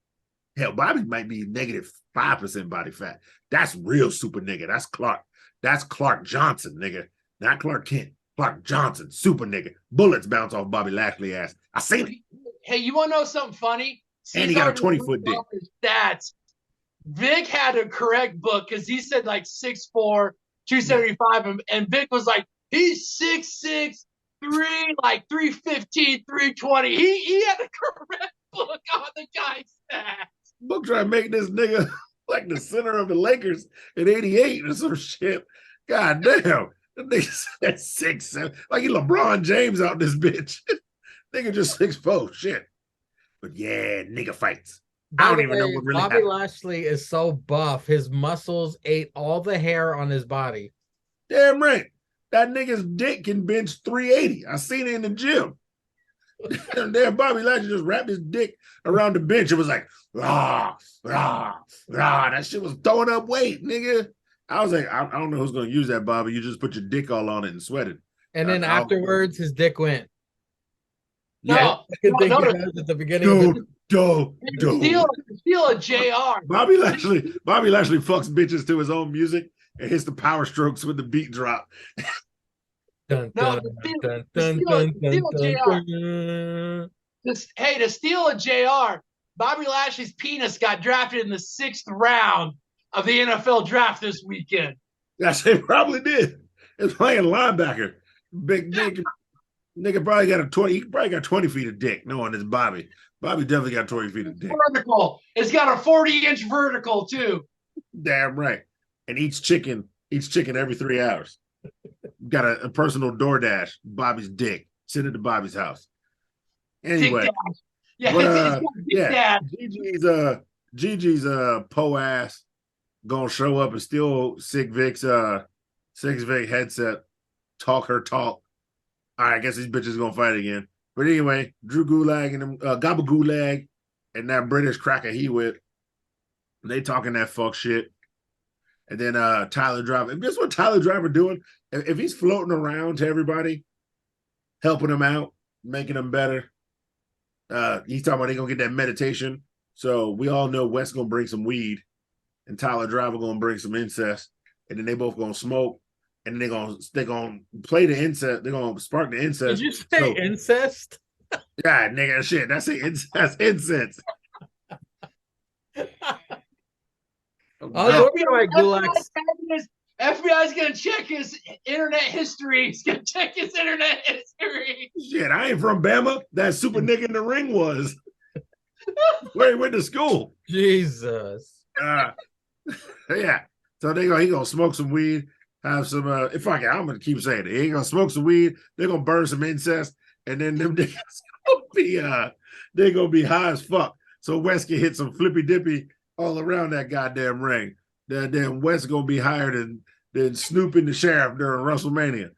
Hell, Bobby might be negative 5% body fat. That's real super nigga. That's Clark. That's Clark Johnson, nigga. Not Clark Kent. Clark Johnson, super nigga. Bullets bounce off Bobby Lashley ass. I seen it. Hey, you want to know something funny? And he got a 20-foot dick. Stats. Vic had a correct book because he said like 6'4", 275, and Vic was like, he's 6'6", 315, 320. He had a correct book on the guy's stats. Book trying to make this nigga like the center of the Lakers in '88 or some shit. God damn. The nigga said 6'7", like he LeBron James out this bitch. Nigga just 6'4", shit. But yeah, nigga fights. I don't even know what really happened. Bobby Lashley is so buff. His muscles ate all the hair on his body. Damn right. That nigga's dick can bench 380. I seen it in the gym. Damn, Bobby Lashley just wrapped his dick around the bench. It was like, rah, rah, rah. That shit was throwing up weight, nigga. I was like, I don't know who's going to use that, Bobby. You just put your dick all on it and sweat it. And then afterwards, his dick went. No, at the beginning. Steal a JR. Bobby Lashley fucks bitches to his own music and hits the power strokes when the beat drop. Dun, No, dun, to steal a JR, Bobby Lashley's penis got drafted in the 6th round of the NFL draft this weekend. Yes, they probably did. It's playing linebacker. Big dick. Nigga probably got 20 feet of dick. No one is Bobby. Bobby definitely got 20 feet of dick. Vertical. It's got a 40-inch vertical too. Damn right. And eats chicken every 3 hours. Got a personal DoorDash. Bobby's dick. Send it to Bobby's house. Anyway. Gigi's po ass gonna show up and steal Sick Vic's headset. Talk her talk. All right, I guess these bitches gonna fight again. But anyway, Drew Gulak and them Gaba Gulag and that British cracker he with, they talking that fuck shit. And then Tyler Driver. And guess what Tyler Driver doing? If he's floating around to everybody, helping them out, making them better, he's talking about they gonna get that meditation. So we all know Wes gonna bring some weed, and Tyler Driver gonna bring some incest, and then they both gonna smoke. And they're gonna play the incest. They're gonna spark the incest. Did you say incest? Yeah, nigga, shit. That's incense. FBI's gonna check his internet history. He's gonna check his internet history. Shit, I ain't from Bama. That super nigga in the ring was where he went to school. Jesus. Yeah. So he gonna smoke some weed. Have some fuck it, I'm gonna keep saying it. He ain't gonna smoke some weed, they're gonna burn some incest, and then them niggas gonna be high as fuck. so West can hit some flippy dippy all around that goddamn ring. That damn West gonna be higher than Snoop and the Sheriff during WrestleMania.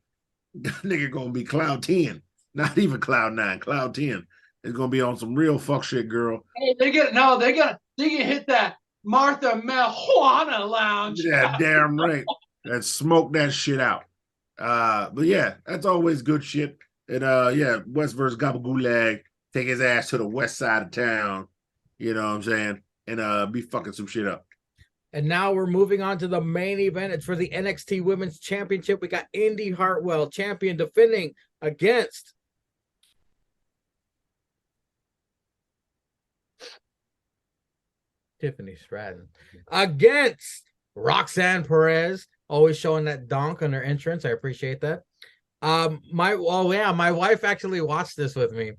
Nigga gonna be Cloud 10, not even Cloud 9, Cloud 10. It's gonna be on some real fuck shit, girl. Hey, they gonna hit that Martha Marijuana Lounge. Yeah, damn right. And smoke that shit out. But yeah, that's always good shit. And yeah, West versus Gabagool, take his ass to the west side of town. You know what I'm saying? And be fucking some shit up. And now we're moving on to the main event. It's for the NXT Women's Championship. We got Indy Hartwell, champion, defending against Tiffany Stratton. Against Roxanne Perez, always showing that donk on her entrance. I appreciate that. My wife actually watched this with me.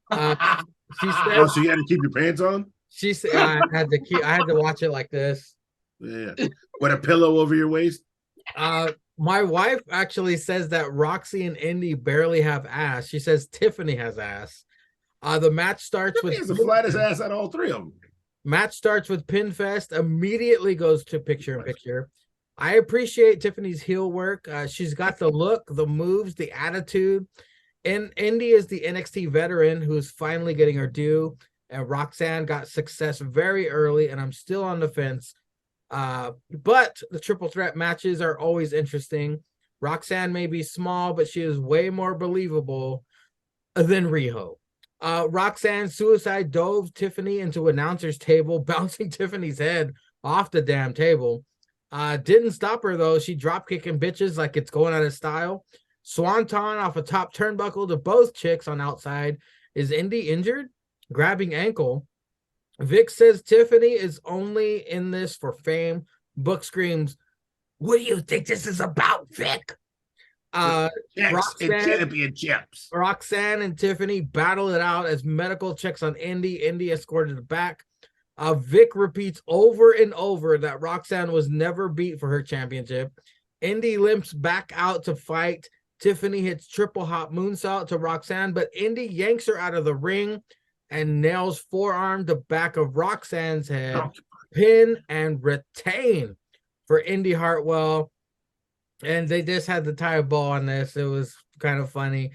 She said, "Oh, so you had to keep your pants on?" She said, "I had to watch it like this." Yeah, with a pillow over your waist. My wife actually says that Roxy and Indy barely have ass. She says Tiffany has ass. The match starts Tiffany with has the flattest ass out of all three of them. Match starts with Pinfest, immediately goes to picture-in-picture. I appreciate Tiffany's heel work. She's got the look, the moves, the attitude. And Indy is the NXT veteran who's finally getting her due. And Roxanne got success very early, and I'm still on the fence. But the triple threat matches are always interesting. Roxanne may be small, but she is way more believable than Riho. Roxanne suicide dove Tiffany into announcer's table, bouncing Tiffany's head off the damn table. Didn't stop her though. She drop kicking bitches like it's going out of style. Swanton off a top turnbuckle to both chicks on outside. Is Indy injured? Grabbing ankle. Vic says Tiffany is only in this for fame. Book screams, "What do you think this is about, Vic?" Roxanne and Tiffany battle it out as medical checks on Indy. Indy escorted back. Vic repeats over and over that Roxanne was never beat for her championship. Indy limps back out to fight. Tiffany hits triple hop moonsault to Roxanne, but Indy yanks her out of the ring and nails forearm to back of Roxanne's head. Pin and retain for Indy Hartwell. And they just had to tie a bow on this. It was kind of funny.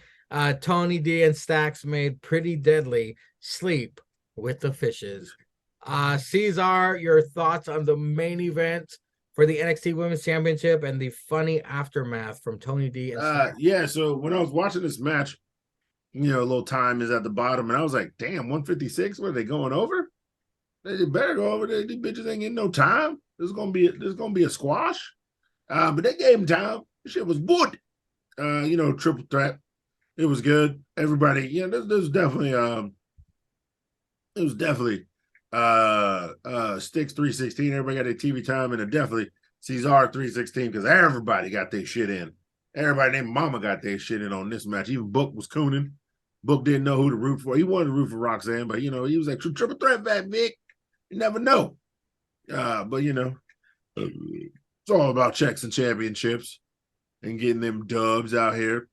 Tony D and Stax made Pretty Deadly sleep with the fishes. Cesar, your thoughts on the main event for the NXT Women's Championship and the funny aftermath from Tony D and Stax? Yeah, so when I was watching this match, a little time is at the bottom, and I was like, damn, 156, what are they going over? They better go over there. These bitches ain't getting no time. This is gonna be a squash. But they gave him time. This shit was good. Triple threat. It was good. Everybody, this was definitely Sticks 316. Everybody got their TV time, and it definitely Cesar 316 because everybody got their shit in. Everybody named Mama got their shit in on this match. Even Book was cooning. Book didn't know who to root for. He wanted to root for Roxanne, but he was like triple threat back, Vic. You never know. But it's all about checks and championships and getting them dubs out here.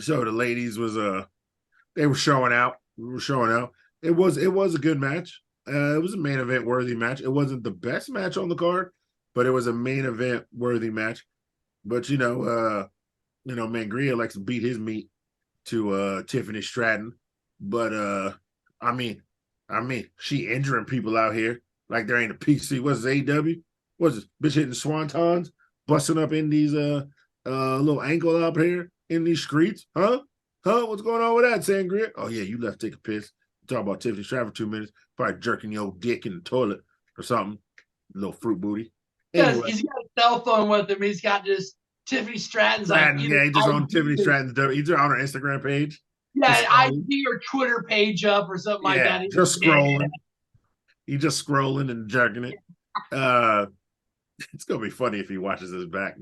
So the ladies they were showing out. We were showing out. It was a good match. It was a main event worthy match. It wasn't the best match on the card, but it was a main event worthy match. But Mangria likes to beat his meat to Tiffany Stratton. But I mean, she injuring people out here like there ain't a PC. What's it, AEW? What's this bitch hitting swantons, busting up in these little ankle up here in these streets? Huh? What's going on with that, Sangria? Oh yeah, you left to take a piss. Talk about Tiffany Stratton for 2 minutes, probably jerking your dick in the toilet or something. Little fruit booty. Anyway. He's got a cell phone with him. He's got just Tiffany Stratton's he just on Tiffany Stratton's. He's on her Instagram page. Yeah, I see her Twitter page up or something like that. Just scrolling. He's just scrolling and jerking it. It's gonna be funny if he watches this back.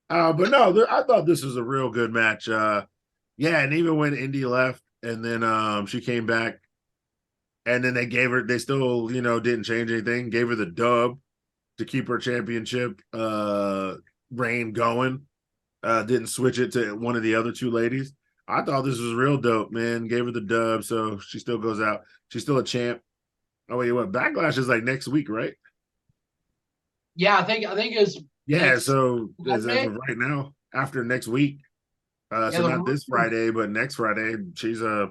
But no, I thought this was a real good match. And even when Indy left, and then she came back, and then they still didn't change anything. Gave her the dub to keep her championship reign going. Didn't switch it to one of the other two ladies. I thought this was real dope, man. Gave her the dub, so she still goes out. She's still a champ. Oh wait, what? Backlash is like next week, right? Yeah, I think it's Yeah, next so as Friday. of right now, after next week. Yeah, So not this Friday, but next Friday, she's a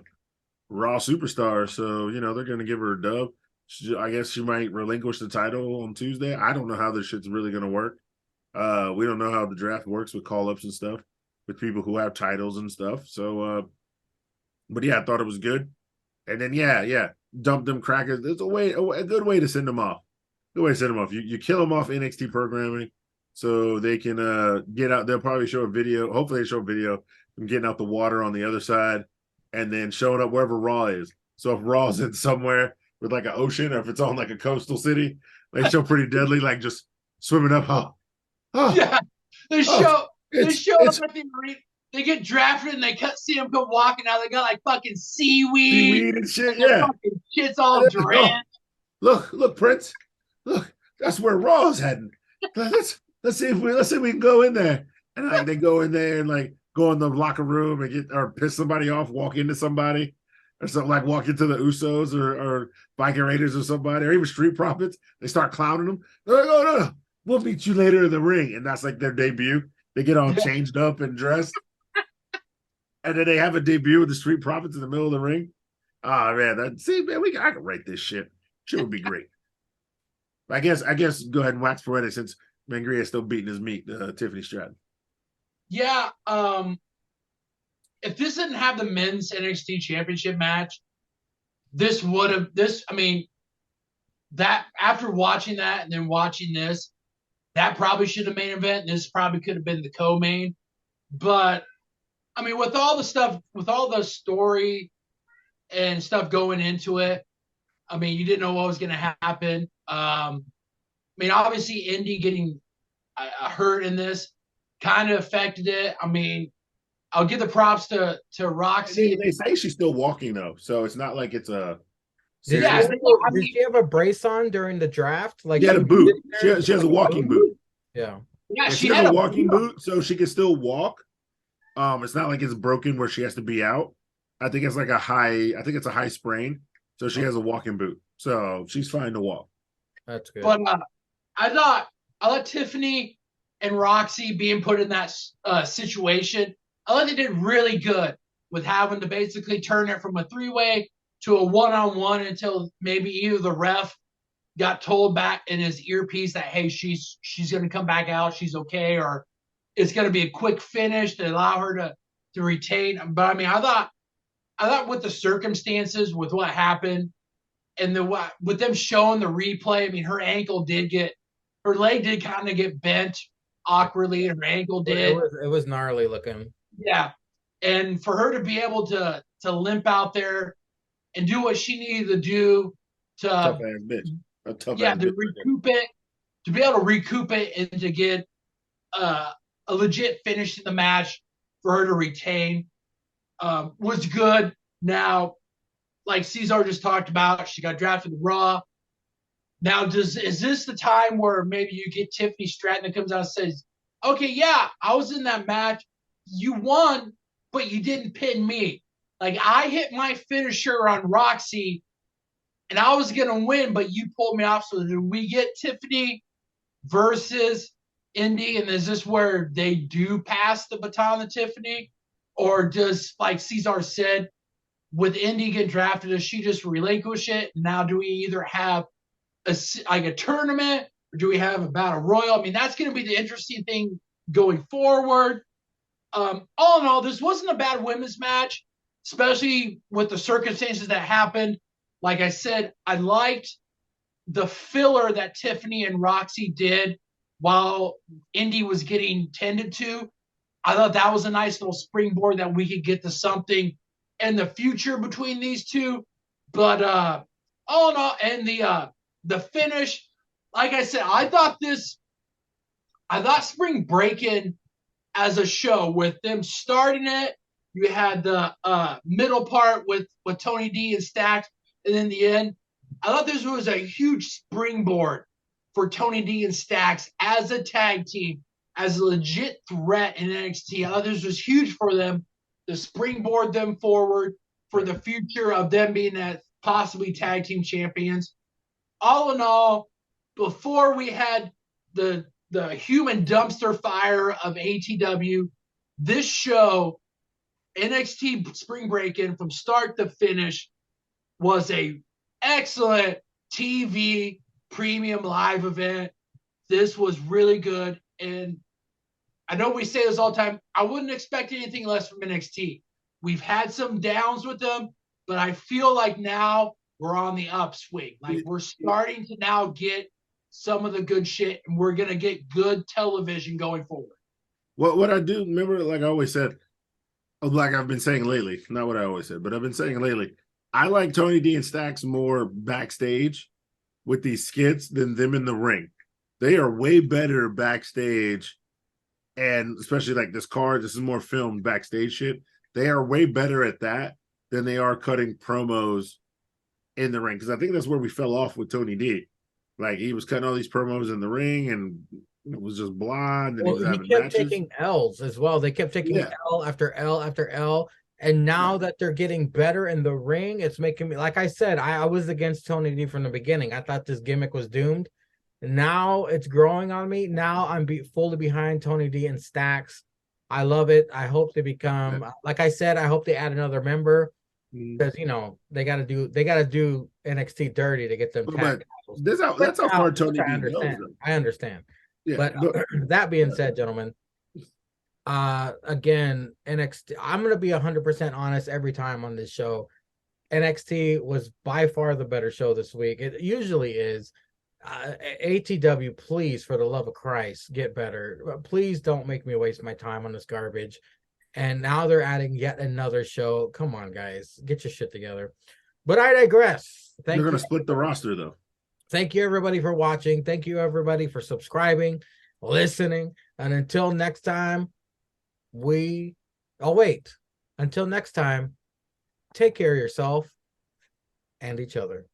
Raw superstar. So they're gonna give her a dub. I guess she might relinquish the title on Tuesday. I don't know how this shit's really gonna work. We don't know how the draft works with call ups and stuff with people who have titles and stuff. So, but yeah, I thought it was good. And then yeah, dump them crackers. There's a good way to send them off. Good way to send them off. You kill them off NXT programming, so they can get out. They'll probably show a video. Hopefully, they show a video from getting out the water on the other side, and then showing up wherever Raw is. So if Raw's in somewhere with like an ocean, or if it's on like a coastal city, they show pretty deadly, like just swimming up. Yeah, they show it's up at the arena. They get drafted and see them come walking out. They got like fucking seaweed seaweed and shit. and their Yeah, fucking shit's all drenched. look, Prince. Look, that's where Raw's heading. Let's see if we can go in there. And like they go in there and like go in the locker room and get or piss somebody off, walk into somebody, or something like walk into the Usos or Viking Raiders or somebody, or even Street Profits. They start clowning them. They're like, oh no, we'll meet you later in the ring. And that's like their debut. They get all changed up and dressed. And then they have a debut with the Street Profits in the middle of the ring. Oh man, I can write this shit. Shit would be great. I guess go ahead and wax poetic since Mangria is still beating his meat, Tiffany Stratton. Yeah, if this didn't have the men's NXT championship match, I mean, that after watching that and then watching this, that probably should have main event. And this probably could have been the co-main. But I mean, with all the story and stuff going into it, I mean, you didn't know what was going to happen. I mean, obviously, Indy getting hurt in this kind of affected it. I mean, I'll give the props to Roxy. They say she's still walking though, so it's not like it's a. Did she have a brace on during the draft? Like she had a boot. She has a walking boot. Yeah. Yeah, she had a walking boot, so she can still walk. It's not like it's broken where she has to be out. I think it's like a high sprain. So she has a walking boot. So she's fine to walk. That's good. But I thought Tiffany and Roxy being put in that situation, I thought they did really good with having to basically turn it from a three-way to a one-on-one until maybe either the ref got told back in his earpiece that, hey, she's going to come back out, she's okay, or it's going to be a quick finish to allow her to retain. But I mean, I thought with the circumstances, with what happened, and with them showing the replay, I mean, her leg did kind of get bent awkwardly, and her ankle did. It was gnarly looking. Yeah, and for her to be able to limp out there and do what she needed to do to tough ass bitch, to recoup it, to be able to recoup it, and to get a legit finish to the match for her to retain. Was good. Now, like Cesar just talked about, she got drafted to Raw. Now, is this the time where maybe you get Tiffany Stratton that comes out and says, okay, yeah, I was in that match. You won, but you didn't pin me. Like, I hit my finisher on Roxy, and I was going to win, but you pulled me off. So do we get Tiffany versus Indy? And is this where they do pass the baton to Tiffany? Or does, like Cesar said, with Indy getting drafted, does she just relinquish it? Now, do we either have a tournament, or do we have a battle royal? I mean, that's going to be the interesting thing going forward. All in all, this wasn't a bad women's match, especially with the circumstances that happened. Like I said, I liked the filler that Tiffany and Roxy did while Indy was getting tended to. I thought that was a nice little springboard that we could get to something in the future between these two. But all in all, and the finish, like I said, I thought Spring Breakin' as a show with them starting it. You had the middle part with Tony D and Stacks, and in the end, I thought this was a huge springboard for Tony D and Stacks as a tag team, as a legit threat in NXT. I thought this was huge for them. to springboard them forward for the future of them being that possibly tag team champions. All in all, before we had the human dumpster fire of ATW, this show, NXT Spring Break-In from start to finish, was a excellent TV premium live event. This was really good. And I know we say this all the time. I wouldn't expect anything less from NXT. We've had some downs with them, but I feel like now we're on the upswing. Like we're starting to now get some of the good shit, and we're going to get good television going forward. What I do, remember, like I always said, like I've been saying lately, not what I always said, but I've been saying lately, I like Tony D and Stacks more backstage with these skits than them in the ring. They are way better backstage, and especially like this is more filmed backstage shit. They are way better at that than they are cutting promos in the ring, because I think that's where we fell off with Tony D. Like he was cutting all these promos in the ring and it was just blonde, and he was having kept matches. taking L's as well. They kept taking L after L after L. And now that they're getting better in the ring, it's making me, like I said, I was against Tony D from the beginning. I thought this gimmick was doomed. Now it's growing on me. Now I'm fully behind Tony D and Stacks. I love it. I hope they become, like I said, I hope they add another member, because they got to do NXT dirty to get them tag titles. That's how far Tony D goes. I understand. Yeah, but that being said, gentlemen, again, NXT, I'm going to be 100% honest every time on this show. NXT was by far the better show this week. It usually is. ATW, please, for the love of Christ, get better. Please don't make me waste my time on this garbage. And now they're adding yet another show. Come on, guys, get your shit together. But I digress. They're going to split the roster, though. Thank you, everybody, for watching. Thank you, everybody, for subscribing, listening. And until next time, until next time, take care of yourself and each other.